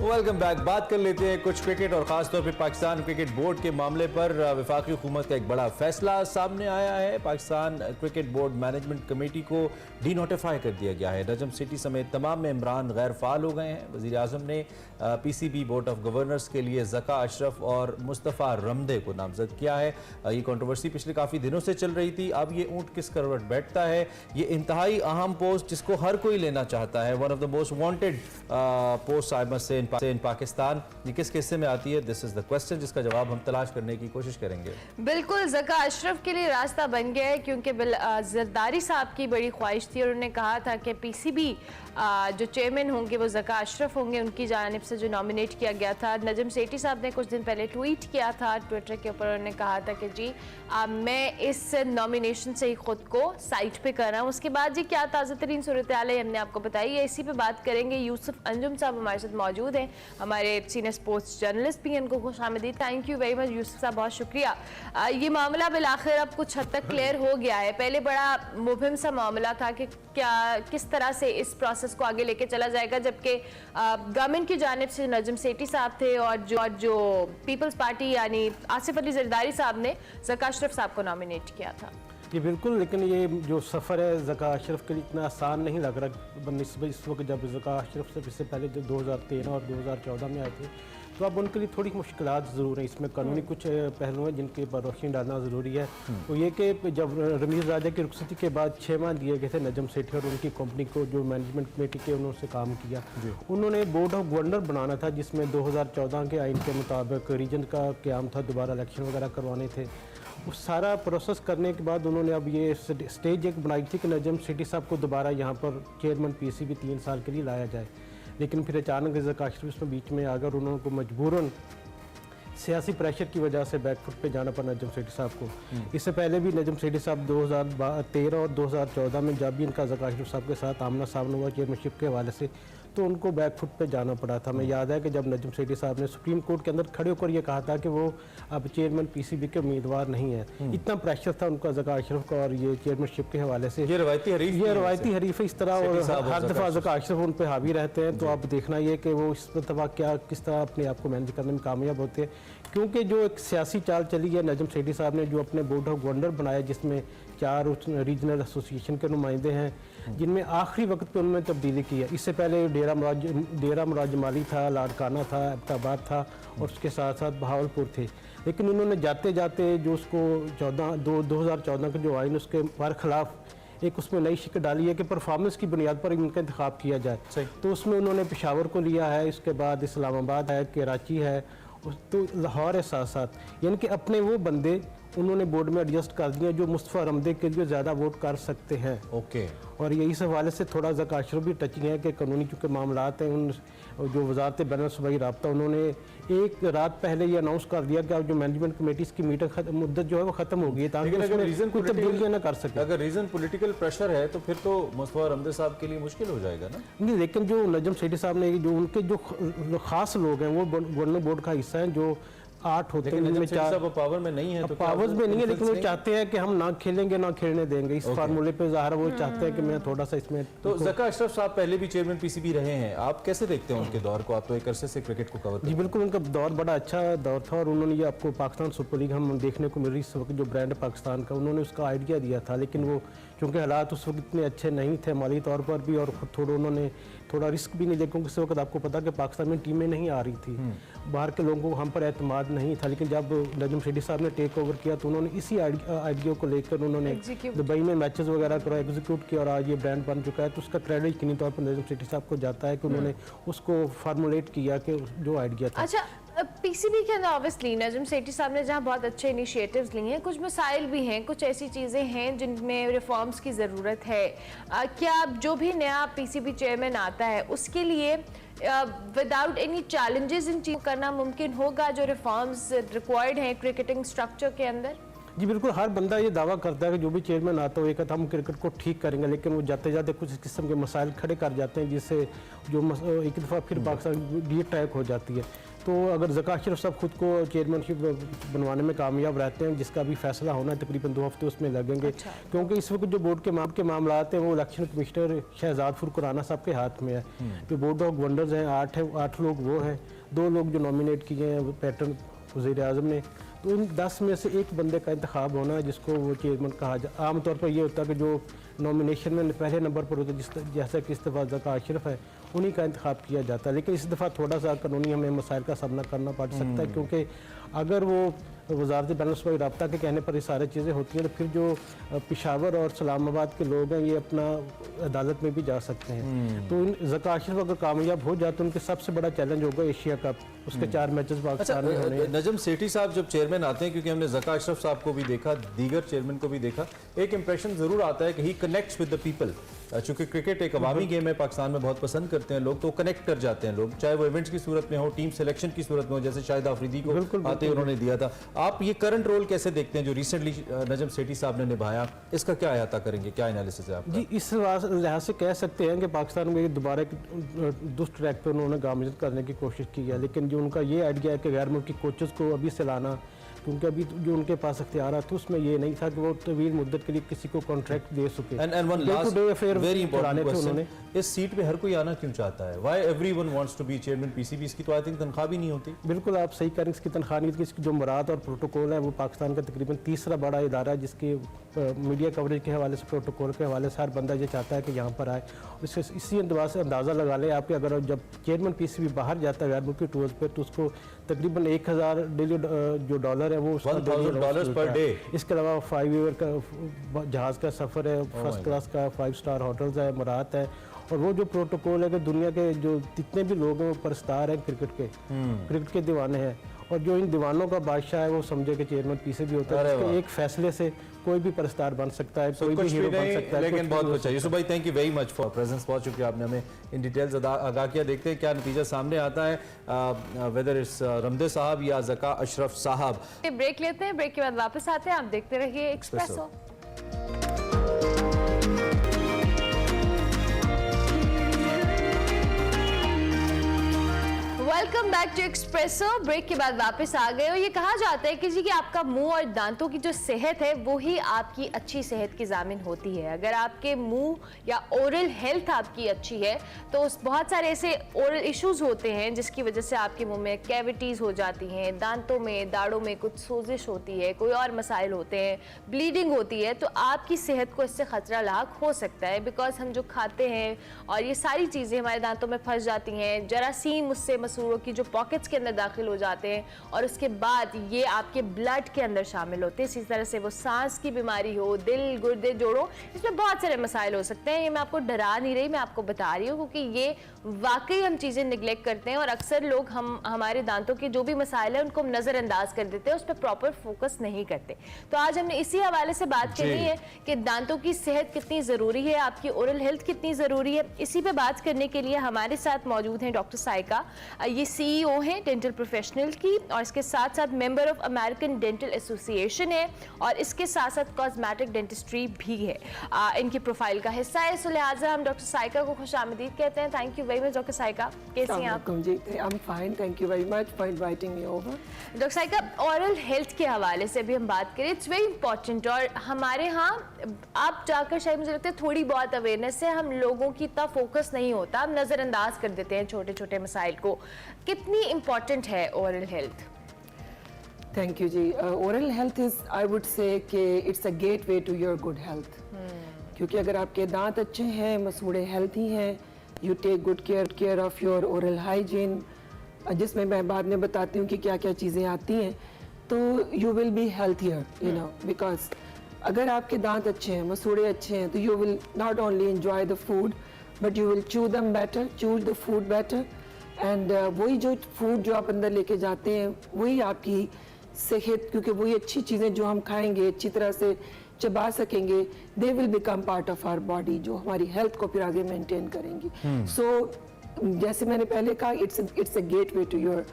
Welcome back. बात कर लेते हैं कुछ क्रिकेट और ख़ास तौर पे पाकिस्तान क्रिकेट बोर्ड के मामले पर। वफाकी हुकूमत का एक बड़ा फैसला सामने आया है। Pakistan cricket board management committee को डी नोटिफाई कर दिया गया है। नजम सिटी समेत तमाम मेंबरान गैर फाल हो गए हैं। वज़ीर आज़म ने PCB बोर्ड ऑफ गवर्नर्स के लिए ज़का अशरफ और मुस्तफ़ा रमदे को नामजद किया है। ये कंट्रोवर्सी पिछले काफ़ी दिनों से चल रही थी। अब ये ऊँट किस करवट बैठता है? ये इंतहाई अहम पोस्ट जिसको हर कोई लेना चाहता है, one of the most wanted post I must say इन पाकिस्तान, ये किस किस्से में आती है? दिस इज द क्वेश्चन जिसका जवाब हम तलाश करने की कोशिश करेंगे। बिल्कुल, ज़का अशरफ के लिए रास्ता बन गया है, क्योंकि जरदारी साहब की बड़ी ख्वाहिश थी और उन्होंने कहा था कि PCB जो चेयरमैन होंगे वो ज़का अशरफ होंगे, उनकी जानिब से जो नॉमिनेट किया गया था। नजम सेठी साहब ने कुछ दिन पहले ट्वीट किया था ट्विटर के ऊपर, उन्होंने कहा था कि जी मैं इस नॉमिनेशन से ही खुद को साइट पे कर रहा हूँ। उसके बाद जी क्या ताज़ा तरीन सूरत हाल है हमने आपको बताई है, इसी पे बात करेंगे। यूसुफ अंजुम साहब हमारे साथ मौजूद है, हैं, हमारे सीनियर स्पोर्ट्स जर्नलिस्ट भी हैं, उनको खुशामदीद। Thank you very much Yusuf साहब, बहुत शुक्रिया। ये मामला बिलाखिर अब कुछ हद तक क्लियर हो गया है। पहले बड़ा मुबहिम सा मामला था कि किस तरह से इस प्रोसेस को आगे लेके चला जाएगा, जबकि गवर्नमेंट की जानिब से नजम सेठी साहब थे और जो पीपल्स पार्टी यानी आसिफ अली जरदारी साहब ने ज़का अशरफ साहब को नॉमिनेट किया था। जी बिल्कुल, लेकिन ये जो सफ़र है ज़का अशरफ के लिए इतना आसान नहीं लग रहा बनस्बत इस वक्त जब ज़का अशरफ से इससे पहले जो 2013 और 2014 में आए थे, तो अब उनके लिए थोड़ी मुश्किलात ज़रूर हैं। इसमें कानूनी कुछ पहलू हैं जिनके पर रोशनी डालना ज़रूरी है। तो ये कि जब रमीज़ राजा की रुखसती के बाद 6 माह दिए गए थे नजम सेठी और उनकी कंपनी को, जो मैनेजमेंट कमेटी के उन्होंने काम किया, उन्होंने बोर्ड ऑफ गवर्नर बनाना था जिसमें 2014 के आइन के मुताबिक रीजन का क़याम था, दोबारा इलेक्शन वगैरह करवाने थे। उस सारा प्रोसेस करने के बाद उन्होंने अब ये स्टेज एक बनाई थी कि नजम सेठी साहब को दोबारा यहाँ पर चेयरमैन पीसीबी 3 साल के लिए लाया जाए, लेकिन फिर अचानक ज़का अशरफ इसमें बीच में आकर उन्होंने मजबूरन सियासी प्रेशर की वजह से बैकफुट पे जाना पड़ा नजम सेठी साहब को। इससे पहले भी नजम सेठी साहब 2013 और 2014 में जब भी इनका ज़का अशरफ साहब के साथ आमना सामना हुआ चेयरमैनशिप के हवाले से, तो उनको बैकफुट पे जाना पड़ा था। मैं याद है कि जब नजम सेठी साहब ने सुप्रीम कोर्ट के अंदर खड़े होकर ये कहा था कि वो अब चेयरमैन पीसीबी के उम्मीदवार नहीं है, इतना प्रेशर था उनका ज़का अशरफ का और ये चेयरमैनशिप के हवाले से। ये रवायती हरीफ है इस तरह, और हर दफ़ा ज़का अशरफ उन पर हावी रहते हैं। तो आप देखना ये कि वो इस दफ़ा किस तरह अपने आप को मैनेज करने में कामयाब होते हैं, क्योंकि जो एक सियासी चाल चली है नजम सेठी साहब ने जो अपने बोर्ड ऑफ गवर्नर बनाया, जिसमें 4 रीजनल एसोसिएशन के नुमाइंदे हैं, जिनमें आखिरी वक्त पे उन्होंने तब्दीली की है। इससे पहले डेरा मुराद जमाली था, लाड़काना था, अब्ताबाद था और उसके साथ साथ बहावलपुर थे। लेकिन उन्होंने जाते जाते जो उसको 2014 का जो आइन उसके खिलाफ एक उसमें नई शिकल डाली है कि परफॉर्मेंस की बुनियाद पर इनका इंतखाब किया जाए। तो उसमें उन्होंने पेशावर को लिया है, इसके बाद इस्लामाबाद है, कराची है, तो लाहौर है साथ साथ, यानी कि अपने वो बंदे उन्होंने बोर्ड में एडजस्ट कर दिए जो मुस्तफा रमदे के लिए ज़्यादा वोट कर सकते हैं। ओके। और यही इस हवाले से थोड़ा ज़का अशरफ भी टचिंग है कि कानूनी चूँकि मामलात हैं, उन जो वजारत बैनुल सूबाई राब्ता, उन्होंने एक रात पहले ये अनाउंस कर दिया कि अब जो मैनेजमेंट कमेटी की मीटिंग मुद्दत जो है वो ख़त्म हो गई है, ताकि उसमें कोई तब्दीलियाँ ना कर सके। अगर रीज़न पॉलिटिकल प्रेशर है तो फिर तो मुस्तफा रमदे साहब के लिए मुश्किल हो जाएगा ना। नहीं, लेकिन जो नजम सेठी साहब ने जो उनके जो ख़ास लोग हैं वो गवर्नर बोर्ड का हिस्सा हैं, जो 8 होते हैं, उनमें 4 पावर में नहीं है, तो पावर्स में नहीं है, लेकिन वो चाहते हैं कि हम ना खेलेंगे ना खेलने देंगे। इस फार्मूले पे ज़ाहिर वो चाहते हैं कि मैं थोड़ा सा इसमें। तो ज़का अशरफ साहब पहले भी चेयरमैन पीसीबी रहे हैं, आप कैसे देखते हैं उनके दौर को? आप तो एक अरसे से क्रिकेट को कवर। जी बिल्कुल, उनका दौर बड़ा अच्छा दौर था और उन्होंने ये आपको पाकिस्तान सुपर लीग हम देखने को मिल रही इस वक्त जो ब्रांड है पाकिस्तान का, उन्होंने उसका आइडिया दिया था, लेकिन वो क्योंकि हालात उस वक्त इतने अच्छे नहीं थे माली तौर पर भी, और खुद उन्होंने थोड़ा रिस्क भी नहीं लिया, क्योंकि उस वक्त आपको पता कि पाकिस्तान में टीमें नहीं आ रही थी, बाहर के लोगों को हम पर एतमाद नहीं था। लेकिन जब नजम सेठी साहब ने टेक ओवर किया तो उन्होंने इसी आइडिया को लेकर उन्होंने दुबई में मैचेस वगैरह करा, एग्जीक्यूट किया और आज ये ब्रांड बन चुका है। तो उसका क्रेडिट किन्हीं तौर पर नजम सेठी साहब को जाता है कि उन्होंने उसको फार्मूलेट किया कि जो आइडिया था। अच्छा, पीसीबी के अंदर ऑब्वियसली नजम सेठी साहब ने जहाँ बहुत अच्छे इनिशिएटिव्स लिए हैं, कुछ मसाइल भी हैं, कुछ ऐसी चीज़ें हैं जिनमें रिफॉर्म्स की ज़रूरत है। क्या जो भी नया पीसीबी चेयरमैन आता है उसके लिए विदाउट एनी चैलेंजेस इन चीज़ करना मुमकिन होगा जो रिफॉर्म्स रिक्वायर्ड हैं क्रिकेटिंग स्ट्रक्चर के अंदर? जी बिल्कुल, हर बंदा ये दावा करता है कि जो भी चेयरमैन आता है वो कहता है हम क्रिकेट को ठीक करेंगे, लेकिन वो जाते जाते कुछ किस्म के मसाइल खड़े कर जाते हैं, जिससे जो एक दफ़ा फिर पाकिस्तान डी ट्रैक हो जाती है। तो अगर ज़का अशरफ साहब खुद को चेयरमैनशिप बनवाने में कामयाब रहते हैं, जिसका भी फैसला होना है तकरीबन 2 हफ्ते उसमें लगेंगे। क्योंकि इस वक्त जो बोर्ड के मामलात हैं वो इलेक्शन कमिश्नर शहजाद फुर कुराना साहब के हाथ में है। जो बोर्ड ऑफ गवर्नर्स हैं 8 लोग वो हैं, 2 लोग जो नॉमिनेट किए हैं पैटर्न वज़ीर आज़म ने, तो उन 10 में से एक बंदे का इंतखाब होना है जिसको वो चेयरमैन कहा जाए। आमतौर पर ये होता है कि जो नॉमिनेशन में पहले नंबर पर होता है, जैसा कि इस दफ़ा ज़का अशरफ है, उन्हीं का इंतखाब किया जाता है। लेकिन इस दफ़ा थोड़ा सा कानूनी हमें मसाइल का सामना करना पड़ सकता है, क्योंकि अगर वो वजारत बैनुल सूबाई राब्ता के कहने पर ये सारी चीज़ें होती हैं, तो फिर जो पेशावर और इस्लामाबाद के लोग हैं ये अपना अदालत में भी जा सकते हैं। तो ज़का अशरफ अगर कामयाब हो जाए तो उनके सबसे बड़ा चैलेंज होगा एशिया कप, उसके 4 मैचेस पाकिस्तान में होने हैं। नजम सेठी साहब जब चेयरमैन आते हैं, क्योंकि हमने ज़का अशरफ साहब को भी देखा, दीगर चेयरमैन को भी देखा, एक इंप्रेशन ज़रूर आता है कि ही कनेक्ट्स विद द पीपल। चूँकि क्रिकेट एक अवामी गेम है, पाकिस्तान में बहुत पसंद करते हैं लोग, तो कनेक्ट कर जाते हैं लोग, चाहे वो इवेंट्स की सूरत में हो, टीम सिलेक्शन की सूरत में हो, जैसे शाहिद आफरीदी को आते उन्होंने दिया था। आप ये करंट रोल कैसे देखते हैं जो रिसेंटली नजम सेठी साहब ने निभाया, इसका क्या अहाता करेंगे, क्या एनालिसिस है आपका? जी, इस लिहाज से कह सकते हैं कि पाकिस्तान में दोबारा दुष्ट ट्रैक पर उन्होंने गामजद करने की कोशिश की है, लेकिन जो उनका ये आइडिया है कि गैर मुल्की कोचेस को अभी से लाना, क्योंकि अभी जो उनके पास इख्तियार थे उसमें ये नहीं था कि वो तवील मुद्दत के लिए किसी को कॉन्ट्रैक्ट दे सके। And one last very important question, उन्होंने इस सीट पे हर कोई आना क्यों चाहता है? Why everyone wants to be chairman PCB? इसकी तो आई थिंक तनख्वाह भी नहीं होती। बिल्कुल आप सही कह रहे हैं, इसकी तनख्वाह नहीं होती। इसकी जो मुराद और प्रोटोकॉल है वो पाकिस्तान का तकरीबन तीसरा बड़ा इदारा है जिसके मीडिया कवरेज के हवाले से, प्रोटोकॉल के हवाले से हर बंदा ये चाहता है कि यहाँ पर आए। इसी अंदाज से अंदाज़ा लगा लें आपके, अगर जब चेयरमैन PCB बाहर जाता है गैर मुल्की टूर्स पर तो उसको तकरीबन 1000 डेली जो डॉलर है वो $1,000 per day। इसके अलावा 5 ईयर का जहाज़ का सफ़र है, फर्स्ट क्लास का 5 स्टार होटल्स है, मुराद है। और वो जो प्रोटोकॉल है कि दुनिया के जो जितने भी लोग हैं वो परस्तार हैं क्रिकेट के दीवाने हैं, और जो इन दीवानों का बादशाह है वो समझे कि चेयरमैन PCB होता है। उसके एक फैसले से कोई भी परस्तार बन सकता है, कोई भी हीरो बन सकता है, लेकिन बहुत कुछ चाहिए। यूसुफ भाई, thank you very much for presence, बहुत शुक्रिया, आपने हमें इन डिटेल्स आगाह किया। देखते हैं क्या नतीजा सामने आता है, वेदर इट्स रमदे साहब या ज़का अशरफ साहब। ब्रेक लेते हैं, ब्रेक के बाद वापस आते हैं, आप देखते रहिए Expresso. Welcome back to Expresso. Break के बाद वापस आ गए। और ये कहा जाता है कि आपका मुंह और दांतों की जो सेहत है वो ही आपकी अच्छी सेहत की जामिन होती है। अगर आपके मुंह या ओरल हेल्थ आपकी अच्छी है तो उस बहुत सारे ऐसे ओरल इश्यूज होते हैं जिसकी वजह से आपके मुंह में कैविटीज हो जाती हैं, दांतों में, दाढ़ों में कुछ सोजिश होती है, कोई और मसाइल होते हैं, ब्लीडिंग होती है, तो आपकी सेहत को इससे खतरा लाक हो सकता है। बिकॉज हम जो खाते हैं और ये सारी चीज़ें हमारे दांतों में फंस जाती हैं, जरासीम उससे मसूरों की जो पॉकेट्स के अंदर दाखिल हो जाते हैं और उसके बाद ये आपके ब्लड के अंदर शामिल होते हैं। इसी तरह से वो सांस की बीमारी हो, दिल, गुर्दे, जोड़ों, इसमें बहुत सारे मसाइल हो सकते हैं। ये मैं आपको डरा नहीं रही, मैं आपको बता रही हूँ क्योंकि ये वाकई हम चीज़ें निगलेक्ट करते हैं और अक्सर लोग हमारे दांतों के जो भी मसाइल हैं उनको हम नज़रअंदाज कर देते हैं, उस पर प्रॉपर फोकस नहीं करते। तो आज हमने इसी हवाले से बात करनी है कि दांतों की सेहत कितनी ज़रूरी है, आपकी ओरल हेल्थ कितनी ज़रूरी है। इसी पे बात करने के लिए हमारे साथ मौजूद हैं डॉक्टर साइका, ये CEO हैं डेंटल प्रोफेशनल की और इसके साथ साथ member of American dental association है और इसके साथ साथ कॉस्मेटिक डेंटिस्ट्री भी है, इनकी प्रोफाइल का हिस्सा है। सो लिहाजा हम डॉक्टर साइका को खुशामदीद कहते हैं। Thank you very much doctor Saika, कैसी हैं आप? जी, I am fine, thank you very much for inviting me over. Doctor Saika, oral health के हवाले से भी हम बात करें, इट्स वेरी इंपॉर्टेंट और हमारे यहाँ आप जाकर शायद मुझे लगता है थोड़ी बहुत अवेयरनेस है, हम लोगों की इतना फोकस नहीं होता, हम नज़रअंदाज कर देते हैं छोटे छोटे मसाइल को। कितनी इम्पॉर्टेंट है ओरल हेल्थ? थैंक यू जी। Oral health is, I would say that it's a gateway to your good health, क्योंकि अगर आपके दांत अच्छे हैं, मसूड़े हेल्थी हैं, you take good care of your oral hygiene, जिसमें मैं बाद में बताती हूँ कि क्या क्या चीज़ें आती हैं, तो you will be healthier, you know, because अगर आपके दांत अच्छे हैं, मसूड़े अच्छे हैं, तो you will not only enjoy the food but you will chew them better, chews the food better, and वही जो फूड जो आप अंदर लेके जाते हैं वही आपकी सेहत, क्योंकि वही अच्छी चीज़ें जो हम खाएंगे, अच्छी तरह से चबा सकेंगे, they will become part of our body, जो हमारी हेल्थ को फिर आगे मेंटेन करेंगी। सो जैसे मैंने पहले कहा, it's a gateway to your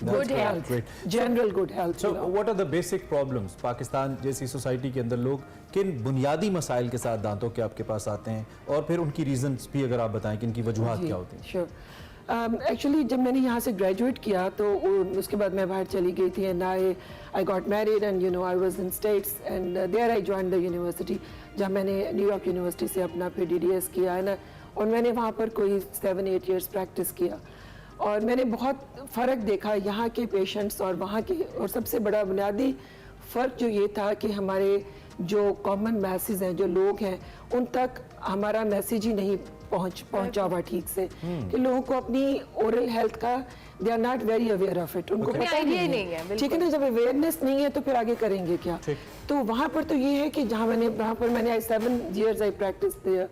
good health, general good health. So what are the basic problems? Pakistan जैसी सोसाइटी के अंदर लोग किन बुनियादी मसाइल के साथ दांतों के आपके पास आते हैं और फिर उनकी रीजंस भी अगर आप बताएं कि इनकी वजूहात क्या होती हैं? श्योर। एक्चुअली जब मैंने यहाँ से ग्रेजुएट किया तो उसके बाद मैं बाहर चली गई थी, and I got married and you know I was in States and there I joined the university, जहाँ मैंने न्यूयॉर्क यूनिवर्सिटी से अपना फिर DDS किया है ना, और मैंने वहाँ पर कोई 7-8 ईयर्स प्रैक्टिस किया और मैंने बहुत फ़र्क देखा यहाँ के पेशेंट्स और वहाँ के। और सबसे बड़ा बुनियादी फ़र्क जो ये था कि हमारे जो कॉमन मैसेज हैं, जो लोग हैं, उन तक हमारा मैसेज ही नहीं पहुंचा हुआ ठीक से, कि लोगों को अपनी ओरल हेल्थ का they are not very aware of it, उनको पता ही नहीं है। ठीक है ना, जब अवेयरनेस नहीं है तो फिर आगे करेंगे क्या? तो वहाँ पर तो ये है कि वहाँ पर मैंने 7 years आई प्रैक्टिस दिया,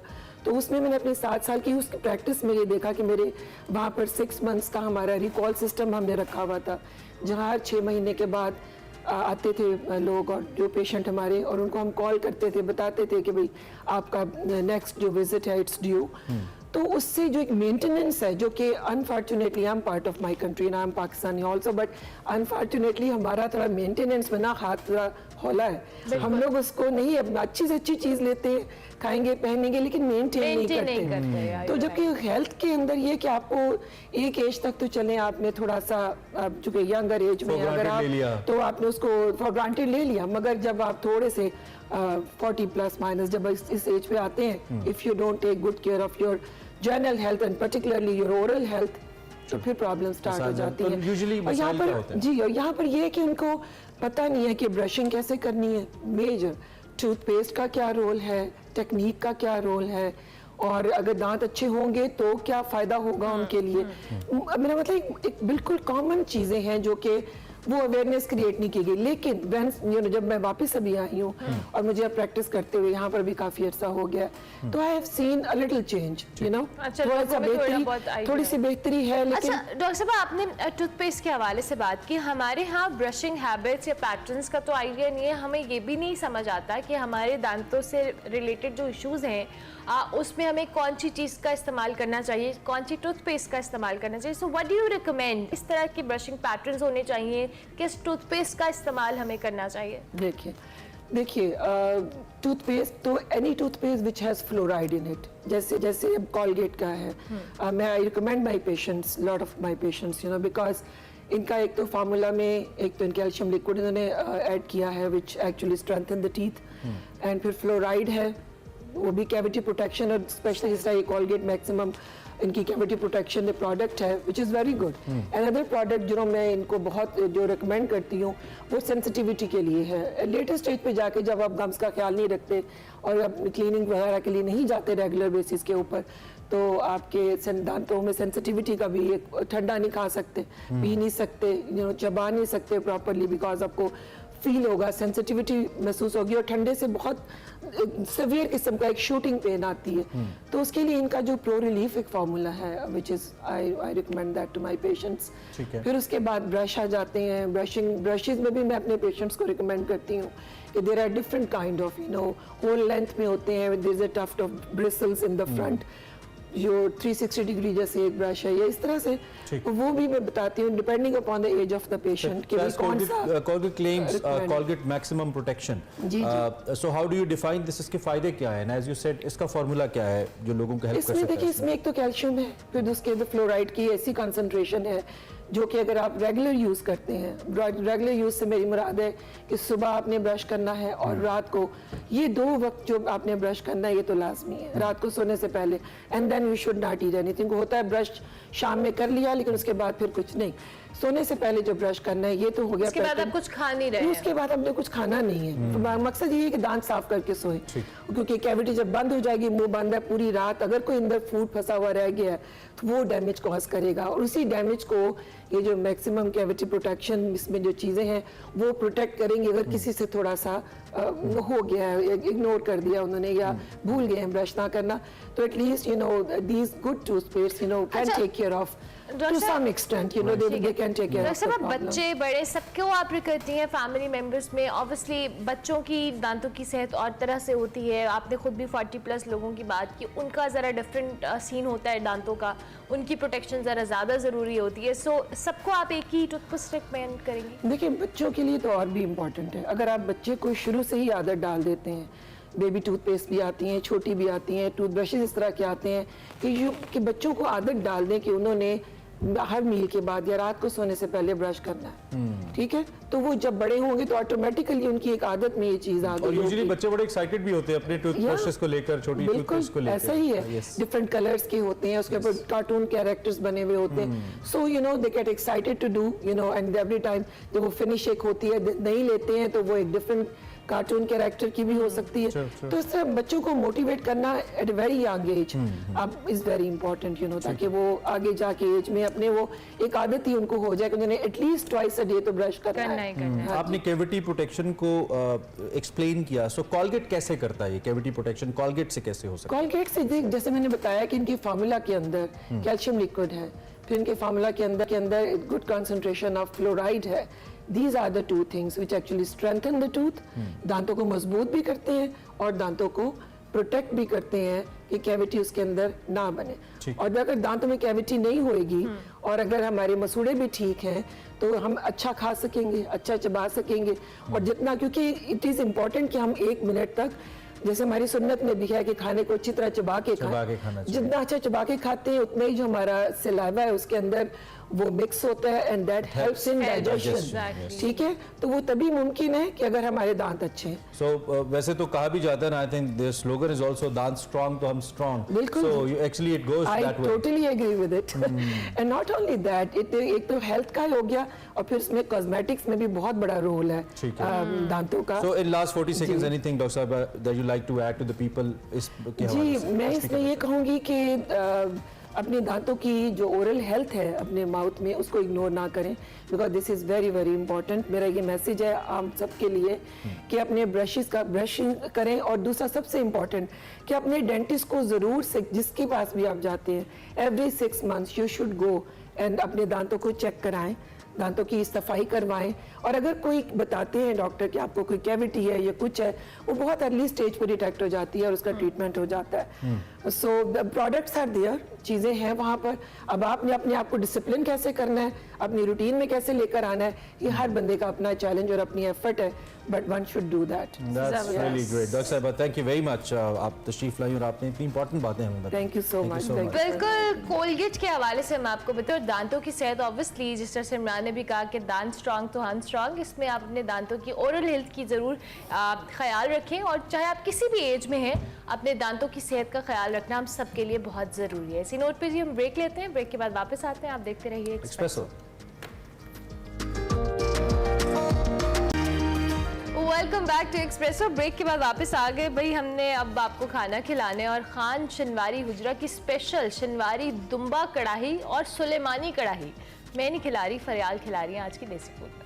तो उसमें मैंने अपने 7 साल की उस प्रैक्टिस में ये देखा कि मेरे वहाँ पर 6 months का हमारा रिकॉल सिस्टम हमने रखा हुआ था, जहाँ 6 महीने के बाद आते थे लोग और जो पेशेंट हमारे, और उनको हम कॉल करते थे, बताते थे कि भाई आपका नेक्स्ट जो विजिट है इट्स ड्यू। तो उससे जो एक मेंटेनेंस है, जो कि unfortunately I am part of my country and I am Pakistani also, but unfortunately हमारा थोड़ा मेंटेनेंस में ना हाथ थोड़ा होला है। हम लोग उसको नहीं, अपना अच्छी से अच्छी चीज़ लेते हैं, खाएंगे पहनेंगे, लेकिन मेंटेन नहीं करते। तो जबकि हेल्थ के अंदर ये कि आपको एक एज तक तो चले, आपने थोड़ा सा चूंकि यंगर एज में अगर आप तो आपने उसको फॉर ग्रांटेड ले लिया, मगर जब आप थोड़े से 40 प्लस माइनस जब इस एज पे आते हैं, if you don't take good care of your general health and particularly your oral health, तो फिर प्रॉब्लम स्टार्ट हो जाती है। और यहाँ पर जी, और यहाँ पर ये है कि उनको पता नहीं है कि ब्रशिंग कैसे करनी है, मेजर टूथपेस्ट का क्या रोल है, टेक्निक का क्या रोल है, और अगर दांत अच्छे होंगे तो क्या फ़ायदा होगा उनके लिए। मेरा मतलब एक बिल्कुल कॉमन चीज़ें हैं जो कि वो अवेयरनेस क्रिएट नहीं की गई। लेकिन व्हेन जब मैं वापस अभी आई हूँ और मुझे अब प्रैक्टिस करते हुए यहाँ पर भी काफ़ी अर्सा हो गया, तो I have seen a little change, you know, थोड़ा सा बेहतरी, थोड़ी सी बेहतरी है। लेकिन अच्छा डॉक्टर साहब, आपने टूथपेस्ट के हवाले से बात की। हमारे यहाँ ब्रशिंग हैबिट्स या पैटर्न्स का तो आइडिया नहीं है, हमें ये भी नहीं समझ आता कि हमारे दांतों से रिलेटेड जो इश्यूज़ हैं उसमें हमें कौन सी चीज़ का इस्तेमाल करना चाहिए, कौन सी टूथपेस्ट का इस्तेमाल करना चाहिए। So what do you recommend, इस तरह की ब्रशिंग पैटर्न्स होने चाहिए, किस टूथपेस्ट का इस्तेमाल हमें करना चाहिए? देखिए टूथपेस्ट तो any toothpaste which has fluoride in it, जैसे अब कॉलगेट का है, मैं I recommend my patients, lot of my patients, you know, because इनका एक तो फार्मूला में एक तो कैल्शियम लिक्विड इन्होंने ऐड किया है which actually strengthen the teeth, and फिर फ्लोराइड है, वो भी कैविटी प्रोटेक्शन, और स्पेशली जिस तरह ये कॉलगेट मैक्सिमम इनकी कैविटी प्रोटेक्शन प्रोडक्ट है which is very good. And other product जो मैं इनको बहुत जो रिकमेंड करती हूँ वो सेंसिटिविटी के लिए है। लेटेस्ट स्टेज पे जाके जब आप गम्स का ख्याल नहीं रखते और क्लीनिंग वगैरह के लिए नहीं जाते रेगुलर बेसिस के ऊपर, तो आपके दांतों में सेंसिटिविटी का भी एक ठंडा नहीं खा सकते, पी नहीं सकते, यू नो, चबा नहीं सकते प्रॉपरली, बिकॉज आपको फील होगा, सेंसिटिविटी महसूस होगी, और ठंडे से बहुत सीवियर किस्म का एक शूटिंग पेन आती है। तो उसके लिए इनका जो प्रो रिलीफ एक फार्मूला है which is I recommend that to my patients. फिर उसके बाद ब्रश आ जाते हैं। ब्रशेज में भी मैं अपने पेशेंट्स को रिकमेंड करती हूँ कि there are different kind of, you know, whole length में होते हैं, there is a tuft of bristles in the front, जो 360 डिग्री जैसे एक ब्रश है, या इस तरह से वो भी मैं बताती हूँ depending upon the age of the patient कि कौन सा। Colgate claims Colgate maximum protection. So how do you define this? इसके फायदे क्या हैं? As you said, इसका फॉर्मूला क्या है जो लोगों को हेल्प कर सकता है? इसमें देखिए, इसमें एक तो कैल्शियम है, फिर उसके फ्लोराइड की ऐसी कंसंट्रेशन है जो कि अगर आप रेगुलर यूज़ करते हैं, रेगुलर यूज़ से मेरी मुराद है कि सुबह आपने ब्रश करना है और रात को, ये 2 वक्त जो आपने ब्रश करना है ये तो लाजमी है, रात को सोने से पहले, and then you should not eat anything. होता है ब्रश शाम में कर लिया लेकिन उसके बाद फिर कुछ नहीं, सोने से पहले जो ब्रश करना है ये तो हो गया। उसके बाद आप कुछ खा नहीं रहे हैं। उसके बाद हमने कुछ खाना नहीं है। तो मकसद ये है कि दांत साफ करके सोए, क्योंकि कैविटी जब बंद हो जाएगी, मुंह बंद है पूरी रात, अगर कोई अंदर फूड फंसा हुआ रह गया है तो वो डैमेज कॉज करेगा, और उसी डैमेज को ये जो मैक्सिमम कैविटी प्रोटेक्शन इसमें जो चीज़ें हैं वो प्रोटेक्ट करेंगी। अगर किसी से थोड़ा सा हो गया है, इग्नोर कर दिया उन्होंने या भूल गए हैं ब्रश ना करना, तो at least you know these good toothpaste you know can take care of to some extent, you know, they can take care of the problem. बच्चे बड़े सबको आप करती हैं फैमिली मेंबर्स में। ऑब्वियसली बच्चों की दांतों की सेहत और तरह से होती है, आपने खुद भी 40 प्लस लोगों की बात की, उनका ज़रा डिफरेंट सीन होता है दांतों का, उनकी प्रोटेक्शन ज़रा ज़्यादा ज़रूरी होती है। सो सबको आप एक ही टूथपेस्ट रिकमेंड करेंगे? देखिए, बच्चों के लिए तो और भी इम्पॉर्टेंट है। अगर आप बच्चे को शुरू से ही आदत डाल देते हैं, बेबी टूथपेस्ट भी आती हैं, छोटी भी आती हैं, टूथब्रशेज इस तरह के आते हैं कि बच्चों को आदत डाल दें कि उन्होंने हर मील के बाद या रात को सोने से पहले ब्रश करना है, ठीक है, तो वो जब बड़े होंगे तो ऑटोमेटिकली उनकी एक आदत में ये चीज आ गई। और यूजुअली बच्चे बड़े एक्साइटेड भी होते हैं अपने टूथब्रशेस को लेकर, छोटी टूथब्रश को लेकर। ऐसा ही है, डिफरेंट कलर्स के होते हैं, उसके ऊपर कार्टून कैरेक्टर्स बने हुए होते हैं, so you know they get excited to do, you know, and every time जब वो फिनिश एक होती है नहीं लेते हैं तो वो एक डिफरेंट कार्टून कैरेक्टर की भी हो सकती है। तो इस तरह बच्चों को मोटिवेट करना एट वेरी यंग एज अब is very important, you know, ताकि वो आगे जाके एज में अपने वो एक आदत ही उनको हो जाए कि उन्हें एटलीस्ट ट्वाइस अ डे तो ब्रश करना है। आपने कैविटी प्रोटेक्शन को एक्सप्लेन किया, सो कॉलगेट कैसे करता है ये कैविटी प्रोटेक्शन? कॉलगेट से कैसे हो सकता है? कॉलगेट से जैसे मैंने बताया कि इनकी फार्मूला के अंदर कैल्शियम लिक्विड है, फिर इनके फार्मूला के अंदर गुड कंसंट्रेशन ऑफ फ्लोराइड है। These are the 2 things which actually strengthen the tooth, दांतों को मजबूत भी करते हैं और दांतों को प्रोटेक्ट भी करते हैं कि कैविटी उसके अंदर ना बने। और अगर दांतों में कैविटी नहीं होएगी और अगर हमारे मसूड़े भी ठीक हैं तो हम अच्छा खा सकेंगे, अच्छा चबा सकेंगे। और जितना, क्योंकि इट इज़ इम्पॉर्टेंट कि हम 1 मिनट तक, जैसे हमारी सुन्नत में भी है कि खाने को अच्छी तरह चबा के खाएं, जितना अच्छा चबा के खाते हैं उतना ही जो हमारा सलाइवा है उसके अंदर वो मिक्स होता है and that helps in digestion. ठीक है, तो वो तभी मुमकिन है कि अगर हमारे दांत अच्छे हैं। सो वैसे तो कहा भी जाता है ना, I think their slogan is also दांत स्ट्रांग तो हम स्ट्रांग। बिल्कुल, so actually it goes that way. I totally agree with it. And not only that, एक तो हेल्थ का हो गया और फिर इसमें कॉस्मेटिक्स में भी बहुत बड़ा रोल है दांतों का। So in last 40 seconds anything doctor साहब that you like to add to the people इस के हवाले से? जी, मैं इसमें ये कहूँगी कि अपने दांतों की जो ओरल हेल्थ है अपने माउथ में, उसको इग्नोर ना करें, because this is very very important. मेरा ये मैसेज है आप सबके लिए कि अपने ब्रशेस का ब्रशिंग करें। और दूसरा सबसे इम्पॉर्टेंट कि अपने डेंटिस्ट को ज़रूर से, जिसके पास भी आप जाते हैं, every 6 months you should go and अपने दांतों को चेक कराएं, दांतों की सफाई करवाएं। और अगर कोई बताते हैं डॉक्टर कि आपको कोई कैविटी है या कुछ है, वो बहुत अर्ली स्टेज पर डिटेक्ट हो जाती है और उसका ट्रीटमेंट हो जाता है। सो प्रोडक्ट्स आर देयर, चीज़ें हैं वहाँ पर। अब आपने अपने आप को डिसिप्लिन कैसे करना है, अपनी रूटीन में कैसे लेकर आना है, ये हर बंदे का अपना चैलेंज और अपनी एफर्ट है, but one should do that. That's really great. Doctor साहब थैंक यू वेरी मच, आप तशरीफ लाई और आपने इतनी इंपॉर्टेंट बातें हमें बताई। Thank you so much. बिल्कुल, कोलगेट के हवाले से मैं आपको बताऊँ, दांतों की सेहत ऑब्वियसली जिस तरह से इमरान ने भी कहा कि दांत स्ट्रांग तो हम स्ट्रांग, इसमें आप अपने दांतों की ओरल हेल्थ की ज़रूर ख्याल रखें। और चाहे आप किसी भी एज में हैं, अपने दांतों की सेहत का ख्याल रखना हम सबके लिए बहुत ज़रूरी है। इसी नोट पे जी हम ब्रेक लेते हैं, ब्रेक के बाद वापस आते हैं। आप देखते रहिए Expresso. Welcome back to Expresso. Break के बाद वापस आ गए भाई। हमने अब आपको खाना खिलाने और खान शनवारी हुजरा की स्पेशल शनवारी दुम्बा कढ़ाई और सुलेमानी कढ़ाई मैं नहीं खिला रही, फरियाल खिला रही है आज की देसी फूड में।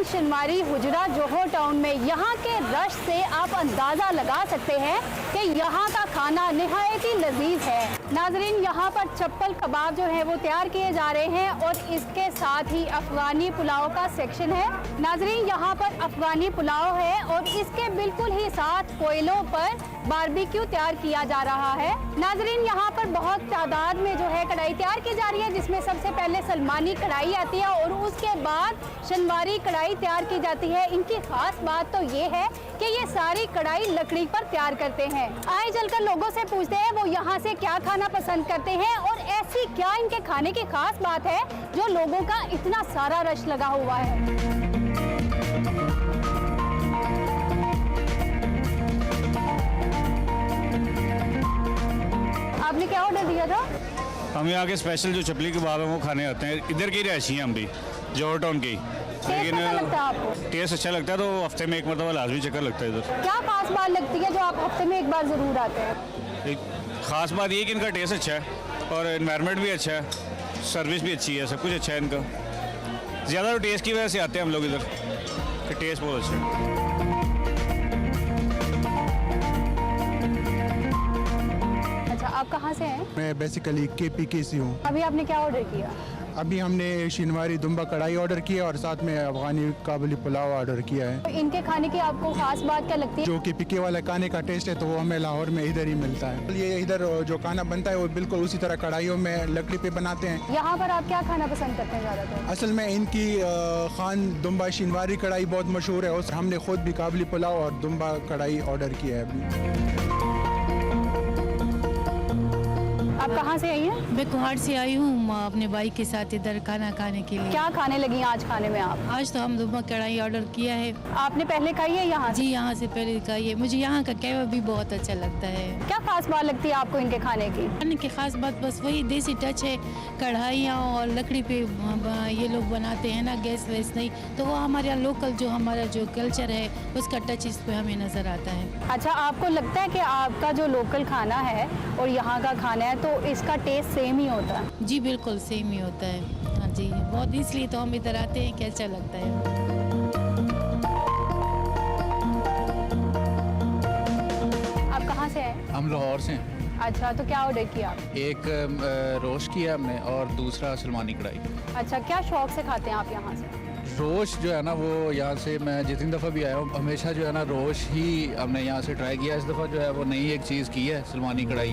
शनवारी हुजरा जोहर टाउन में। यहाँ के रश से आप अंदाज़ा लगा सकते हैं कि यहाँ का खाना निहायत ही लजीज है। नाजरीन, यहाँ पर चप्पल कबाब जो है वो तैयार किए जा रहे हैं और इसके साथ ही अफगानी पुलाव का सेक्शन है। नाजरीन, यहाँ पर अफगानी पुलाव है और इसके बिल्कुल ही साथ कोयलों पर बारबेक्यू तैयार किया जा रहा है। नाजरीन, यहाँ पर बहुत तादाद में जो है कढ़ाई तैयार की जा रही है, जिसमें सबसे पहले सलमानी कढ़ाई आती है और उसके बाद शनवारी कढ़ाई तैयार की जाती है। इनकी खास बात तो ये है कि ये सारी कढ़ाई लकड़ी पर तैयार करते हैं। आए चलकर लोगों से पूछते हैं वो यहाँ से क्या खाना पसंद करते हैं और ऐसी क्या इनके खाने की खास बात है जो लोगों का इतना सारा रश लगा हुआ है। आपने क्या ऑर्डर दिया था? हम यहाँ के स्पेशल जो चपली कबाब है वो खाने आते हैं। इधर की रहशी हैं हम भी, जोहर टाउन की। लेकिन टेस्ट अच्छा लगता है तो हफ्ते में एक मरतबा लाजमी चक्कर लगता है इधर। क्या खास बात लगती है जो आप हफ्ते में एक बार ज़रूर आते हैं? एक खास बात ये कि इनका टेस्ट अच्छा है और एनवायरनमेंट भी अच्छा है, सर्विस भी अच्छी है, सब कुछ अच्छा है इनका। ज़्यादा तो टेस्ट की वजह से आते हैं हम लोग इधर, कि टेस्ट बहुत अच्छा है। आप कहाँ से हैं? मैं बेसिकली KPK से हूँ। अभी आपने क्या ऑर्डर किया? अभी हमने शनवारी दुम्बा कढ़ाई ऑर्डर किया और साथ में अफगानी काबुली पुलाव ऑर्डर किया है। इनके खाने की आपको खास बात क्या लगती है? जो KPK वाला खाने का टेस्ट है तो वो हमें लाहौर में इधर ही मिलता है। ये इधर जो खाना बनता है वो बिल्कुल उसी तरह कढ़ाइयों में लकड़ी पे बनाते हैं। यहाँ पर आप क्या खाना पसंद करते हैं ज़्यादातर? असल में इनकी खान दुम्बा शनवारी कढ़ाई बहुत मशहूर है और हमने खुद भी काबुली पुलाव और दुम्बा कढ़ाई ऑर्डर किया है अभी। आप कहाँ से आई हैं? मैं कुहाड़ से आई हूँ अपने भाई के साथ इधर खाना खाने के लिए। क्या खाने लगी आज खाने में आप? आज तो हम दुम्बा कढ़ाई ऑर्डर किया है। आपने पहले खाई है यहाँ? जी, यहाँ से पहले खाई है। मुझे यहाँ का कबाब भी बहुत अच्छा लगता है। क्या खास बात लगती है आपको इनके खाने की? खाने की खास बात बस वही देसी टच है, कढ़ाइयाँ और लकड़ी पे ये लोग बनाते हैं ना, गैस वैस नहीं, तो वो हमारे यहाँ लोकल जो हमारा जो कल्चर है उसका टच इस पे हमें नज़र आता है। अच्छा, आपको लगता है कि आपका जो लोकल खाना है और यहाँ का खाना है तो इसका टेस्ट सेम ही होता है? जी बिल्कुल सेम ही होता है। हाँ जी, बहुत इसलिए तो हम इधर आते हैं कि अच्छा लगता है। आप कहाँ से हैं? हम लाहौर से हैं। अच्छा, तो क्या ऑर्डर किया? एक रोश किया हमने और दूसरा सलमानी कढ़ाई। अच्छा, क्या शौक से खाते हैं आप यहाँ से? रोश जो है ना वो यहाँ से मैं जितनी दफ़ा भी आया हूँ हमेशा जो है ना रोश ही हमने यहाँ से ट्राई किया। इस दफ़ा जो है वो नई एक चीज़ की है, सलमानी कढ़ाई।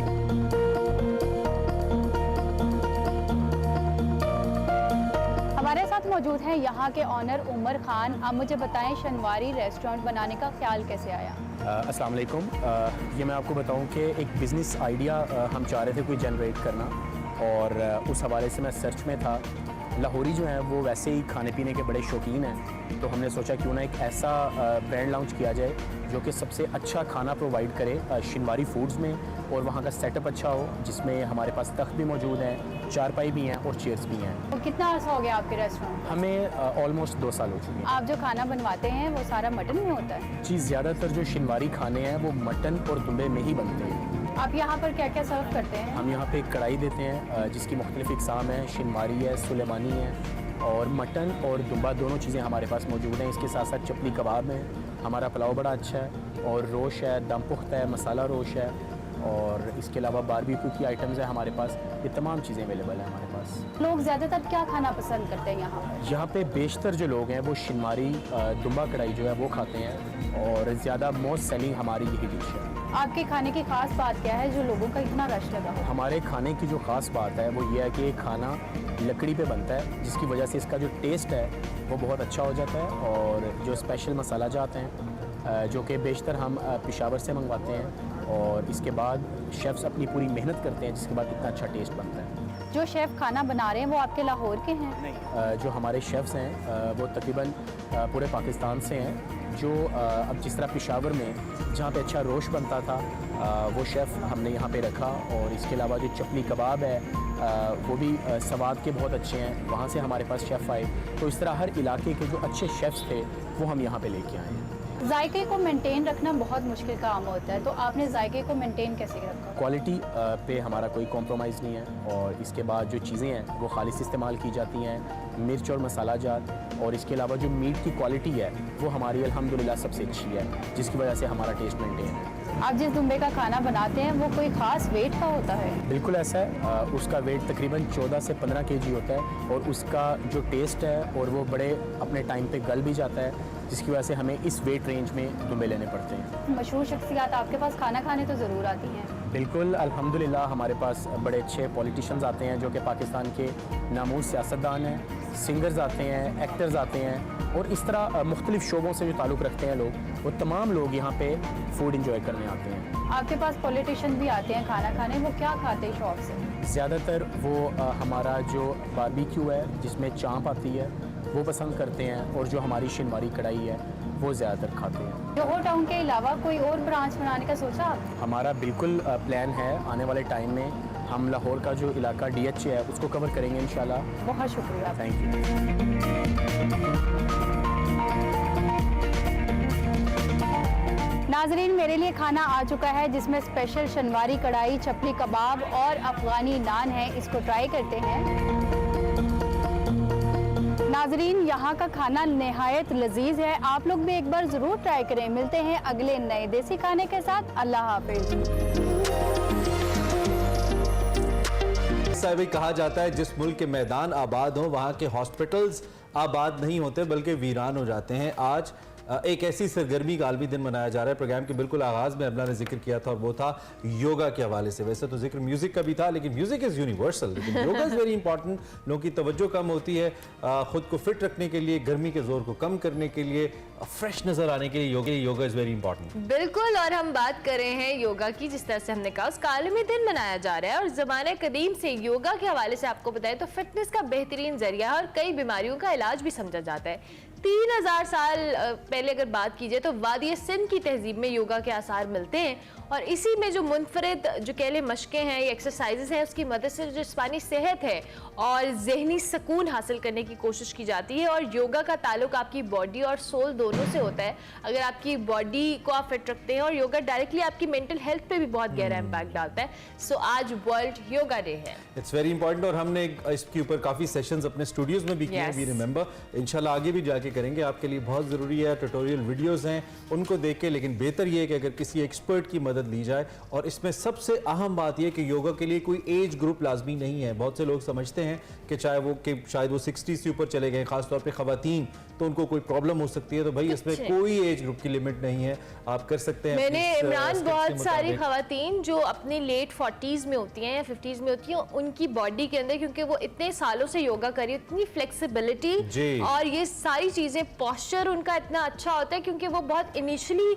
हमारे साथ मौजूद हैं यहाँ के ऑनर उमर खान। आप मुझे बताएं शनवारी रेस्टोरेंट बनाने का ख्याल कैसे आया? अस्सलाम वालेकुम। ये मैं आपको बताऊं कि एक बिज़नेस आइडिया हम चाह रहे थे कोई जनरेट करना, और उस हवाले से मैं सर्च में था। लाहौरी जो हैं वो वैसे ही खाने पीने के बड़े शौकीन हैं, तो हमने सोचा क्यों ना एक ऐसा ब्रांड लॉन्च किया जाए जो कि सबसे अच्छा खाना प्रोवाइड करे शिनवारी फूड्स में, और वहाँ का सेटअप अच्छा हो, जिसमें हमारे पास तख्त भी मौजूद हैं, चारपाई भी हैं और चेयर्स भी हैं। तो कितना अर्सा हो गया आपके रेस्टोरेंट? हमें ऑलमोस्ट 2 साल हो चुके हैं। आप जो खाना बनवाते हैं वो सारा मटन में होता है? जी, ज़्यादातर जो शिनवारी खाने हैं वो मटन और दुम्बे में ही बनते हैं। आप यहाँ पर क्या क्या सर्व करते हैं? हम यहाँ पे एक कढ़ाई देते हैं जिसकी मुख्तलिफ इक़साम है, शिनवारी है, सुलेमानी है, और मटन और दुम्बा दोनों चीज़ें हमारे पास मौजूद हैं। इसके साथ साथ चपली कबाब है, हमारा पुलाव बड़ा अच्छा है, और रोश है, दम पुख्ता है, मसाला रोश है, और इसके अलावा बारबेक्यू की आइटम्स है हमारे पास। ये तमाम चीज़ें अवेलेबल हैं हमारे पास। लोग ज़्यादातर क्या खाना पसंद करते हैं यहाँ पर? यहाँ पे बेशतर जो लोग हैं वो शिनवारी दुम्बा कढ़ाई जो है वो खाते हैं, और ज़्यादा मोस्ट सेलिंग हमारी यही डिश है। आपके खाने की खास बात क्या है जो लोगों का इतना रश लगा हो? हमारे खाने की जो ख़ास बात है वो ये है कि ये खाना लकड़ी पे बनता है, जिसकी वजह से इसका जो टेस्ट है वो बहुत अच्छा हो जाता है, और जो स्पेशल मसाला जाते हैं जो कि बेशतर हम पेशावर से मंगवाते हैं, और इसके बाद शेफ़्स अपनी पूरी मेहनत करते हैं, जिसके बाद इतना अच्छा टेस्ट बनता है। जो शेफ़ खाना बना रहे हैं वो आपके लाहौर के हैं? नहीं, जो हमारे शेफ़्स हैं वो तकरीबन पूरे पाकिस्तान से हैं। जो अब जिस तरह पेशावर में जहाँ पे अच्छा रोश बनता था वो शेफ़ हमने यहाँ पे रखा, और इसके अलावा जो चपली कबाब है वो भी सवाद के बहुत अच्छे हैं, वहाँ से हमारे पास शेफ़ आए। तो इस तरह हर इलाके के जो अच्छे शेफ़्स थे वो हम यहाँ पे लेके आए हैं। जायके को मेंटेन रखना बहुत मुश्किल काम होता है, तो आपने जायके को मेंटेन कैसे रखा? क्वालिटी पे हमारा कोई कॉम्प्रोमाइज़ नहीं है, और इसके बाद जो चीज़ें हैं वो खालिस इस्तेमाल की जाती हैं, मिर्च और मसाला जात, और इसके अलावा जो मीट की क्वालिटी है वो हमारी अल्हम्दुलिल्लाह सबसे अच्छी है, जिसकी वजह से हमारा टेस्ट मेंटेन है। आप जिस दुम्बे का खाना बनाते हैं वो कोई ख़ास वेट का होता है? बिल्कुल ऐसा है, उसका वेट तकरीबन 14 से 15 kg होता है, और उसका जो टेस्ट है और वो बड़े अपने टाइम पे गल भी जाता है, जिसकी वजह से हमें इस वेट रेंज में दुम्बे लेने पड़ते हैं। मशहूर शख्सियात आपके पास खाना खाने तो ज़रूर आती हैं? बिल्कुल, अल्हम्दुलिल्लाह हमारे पास बड़े अच्छे पॉलिटिशियंस आते हैं जो कि पाकिस्तान के नामूज़ सियासतदान हैं, सिंगर्स आते हैं, एक्टर्स आते हैं, और इस तरह मुख्तलिफ शोबों से जो ताल्लुक़ रखते हैं लोग, वो तमाम लोग यहाँ पे फूड इंजॉय करने आते हैं। आपके पास पॉलिटिशियन भी आते हैं खाना खाने, वो क्या खाते हैं शौक से? ज़्यादातर वो हमारा जो बारबेक्यू है जिसमें चाँप आती है वो पसंद करते हैं, और जो हमारी शिनवारी कढ़ाई है वो ज़्यादातर खाते हैं। जोहर टाउन के अलावा कोई और ब्रांच बनाने का सोचा आप? हमारा बिल्कुल प्लान है, आने वाले टाइम में हम लाहौर का जो इलाका DH है उसको कवर करेंगे इंशाल्लाह। बहुत शुक्रिया। Thank you. नाजरीन, मेरे लिए खाना आ चुका है जिसमें स्पेशल शनवारी कढ़ाई, चपली कबाब और अफगानी नान है। इसको ट्राई करते हैं। नाजरीन, यहाँ का खाना नहायत लजीज है, आप लोग भी एक बार ज़रूर ट्राई करें। मिलते हैं अगले नए देसी खाने के साथ। अल्लाह हाफिज। साहब, कहा जाता है जिस मुल्क के मैदान आबाद हों वहाँ के हॉस्पिटल्स आबाद नहीं होते बल्कि वीरान हो जाते हैं। आज एक ऐसी सरगर्मी का आलमी दिन मनाया जा रहा है। प्रोग्राम के बिल्कुल आगाज़ में अबला ने जिक्र किया था, और वो था योगा के हवाले से। वैसे तो जिक्र म्यूज़िक का भी था, लेकिन म्यूज़िक इज़ यूनिवर्सल, लेकिन योगा इज़ वेरी इंपॉर्टेंट। लोगों की तवज्जो कम होती है, ख़ुद को फिट रखने के लिए, गर्मी के ज़ोर को कम करने के लिए, फ्रेश नज़र आने के लिए योगा इज़ वेरी इंपॉर्टेंट। बिल्कुल, और हम बात कर रहे हैं योगा की। जिस तरह से हमने कहा उसका आलमी दिन मनाया जा रहा है, और ज़माने कदीम से योगा के हवाले से आपको बताएं तो फिटनेस का बेहतरीन जरिया है और कई बीमारियों का इलाज भी समझा जाता है। 3000 साल पहले अगर बात की जाए तो वादी सिंध की तहजीब में योगा के आसार मिलते हैं और इसी में जो मुनफरिद जो कह लें मशकें हैं या एक्सरसाइजेस हैं उसकी मदद से जो जिस्मानी सेहत है और जहनी सुकून हासिल करने की कोशिश की जाती है। और योगा का ताल्लुक आपकी बॉडी और सोल दोनों से होता है। अगर आपकी बॉडी को आप फिट रखते हैं और योगा डायरेक्टली आपकी मेंटल हेल्थ पे भी बहुत गहरा इम्पैक्ट डालता है। सो आज वर्ल्ड योगा डे है। इट्स वेरी इंपॉर्टेंट और हमने इसके ऊपर काफ़ी सेशंस अपने स्टूडियोज में भी किए हैं, वी रिमेंबर। इंशाल्लाह आगे भी जाके करेंगे, आपके लिए बहुत ज़रूरी है। ट्यूटोरियल वीडियोज़ हैं उनको देख के, लेकिन बेहतर ये है कि अगर किसी एक्सपर्ट की मदद ली जाए। और इसमें सबसे अहम बात यह कि योगा के लिए कोई एज ग्रुप लाजमी नहीं है। बहुत से लोग समझते हैं कि चाहे वो कि शायद वो 60 से ऊपर चले गए, खासतौर पे ख़वातीन, तो उनको कोई प्रॉब्लम हो सकती है। तो भाई इसमें कोई एज ग्रुप की लिमिट नहीं है, आप कर सकते हैं। मैंने इमरान बहुत सारी ख़वातीन जो अपने लेट 40s में होती हैं या 50s में होती हैं, उनकी बॉडी के अंदर क्योंकि वो इतने सालों से योगा करी, इतनी फ्लेक्सिबिलिटी और ये सारी चीज़ें, पॉस्चर उनका इतना अच्छा होता है क्योंकि वो बहुत इनिशियली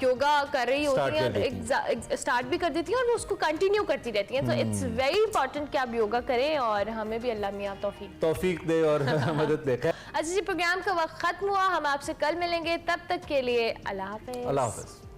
योगा कर रही होती हैं, स्टार्ट भी कर देती हैं और वो उसको कंटिन्यू करती रहती हैं। तो इट्स वेरी इंपॉर्टेंट कि आप योगा करें और हमें भी अल्लाह मियां तौफीक दे और मदद दे। अच्छा जी, प्रोग्राम का वक्त खत्म हुआ, हम आपसे कल मिलेंगे, तब तक के लिए अल्लाह हाफ़िज़।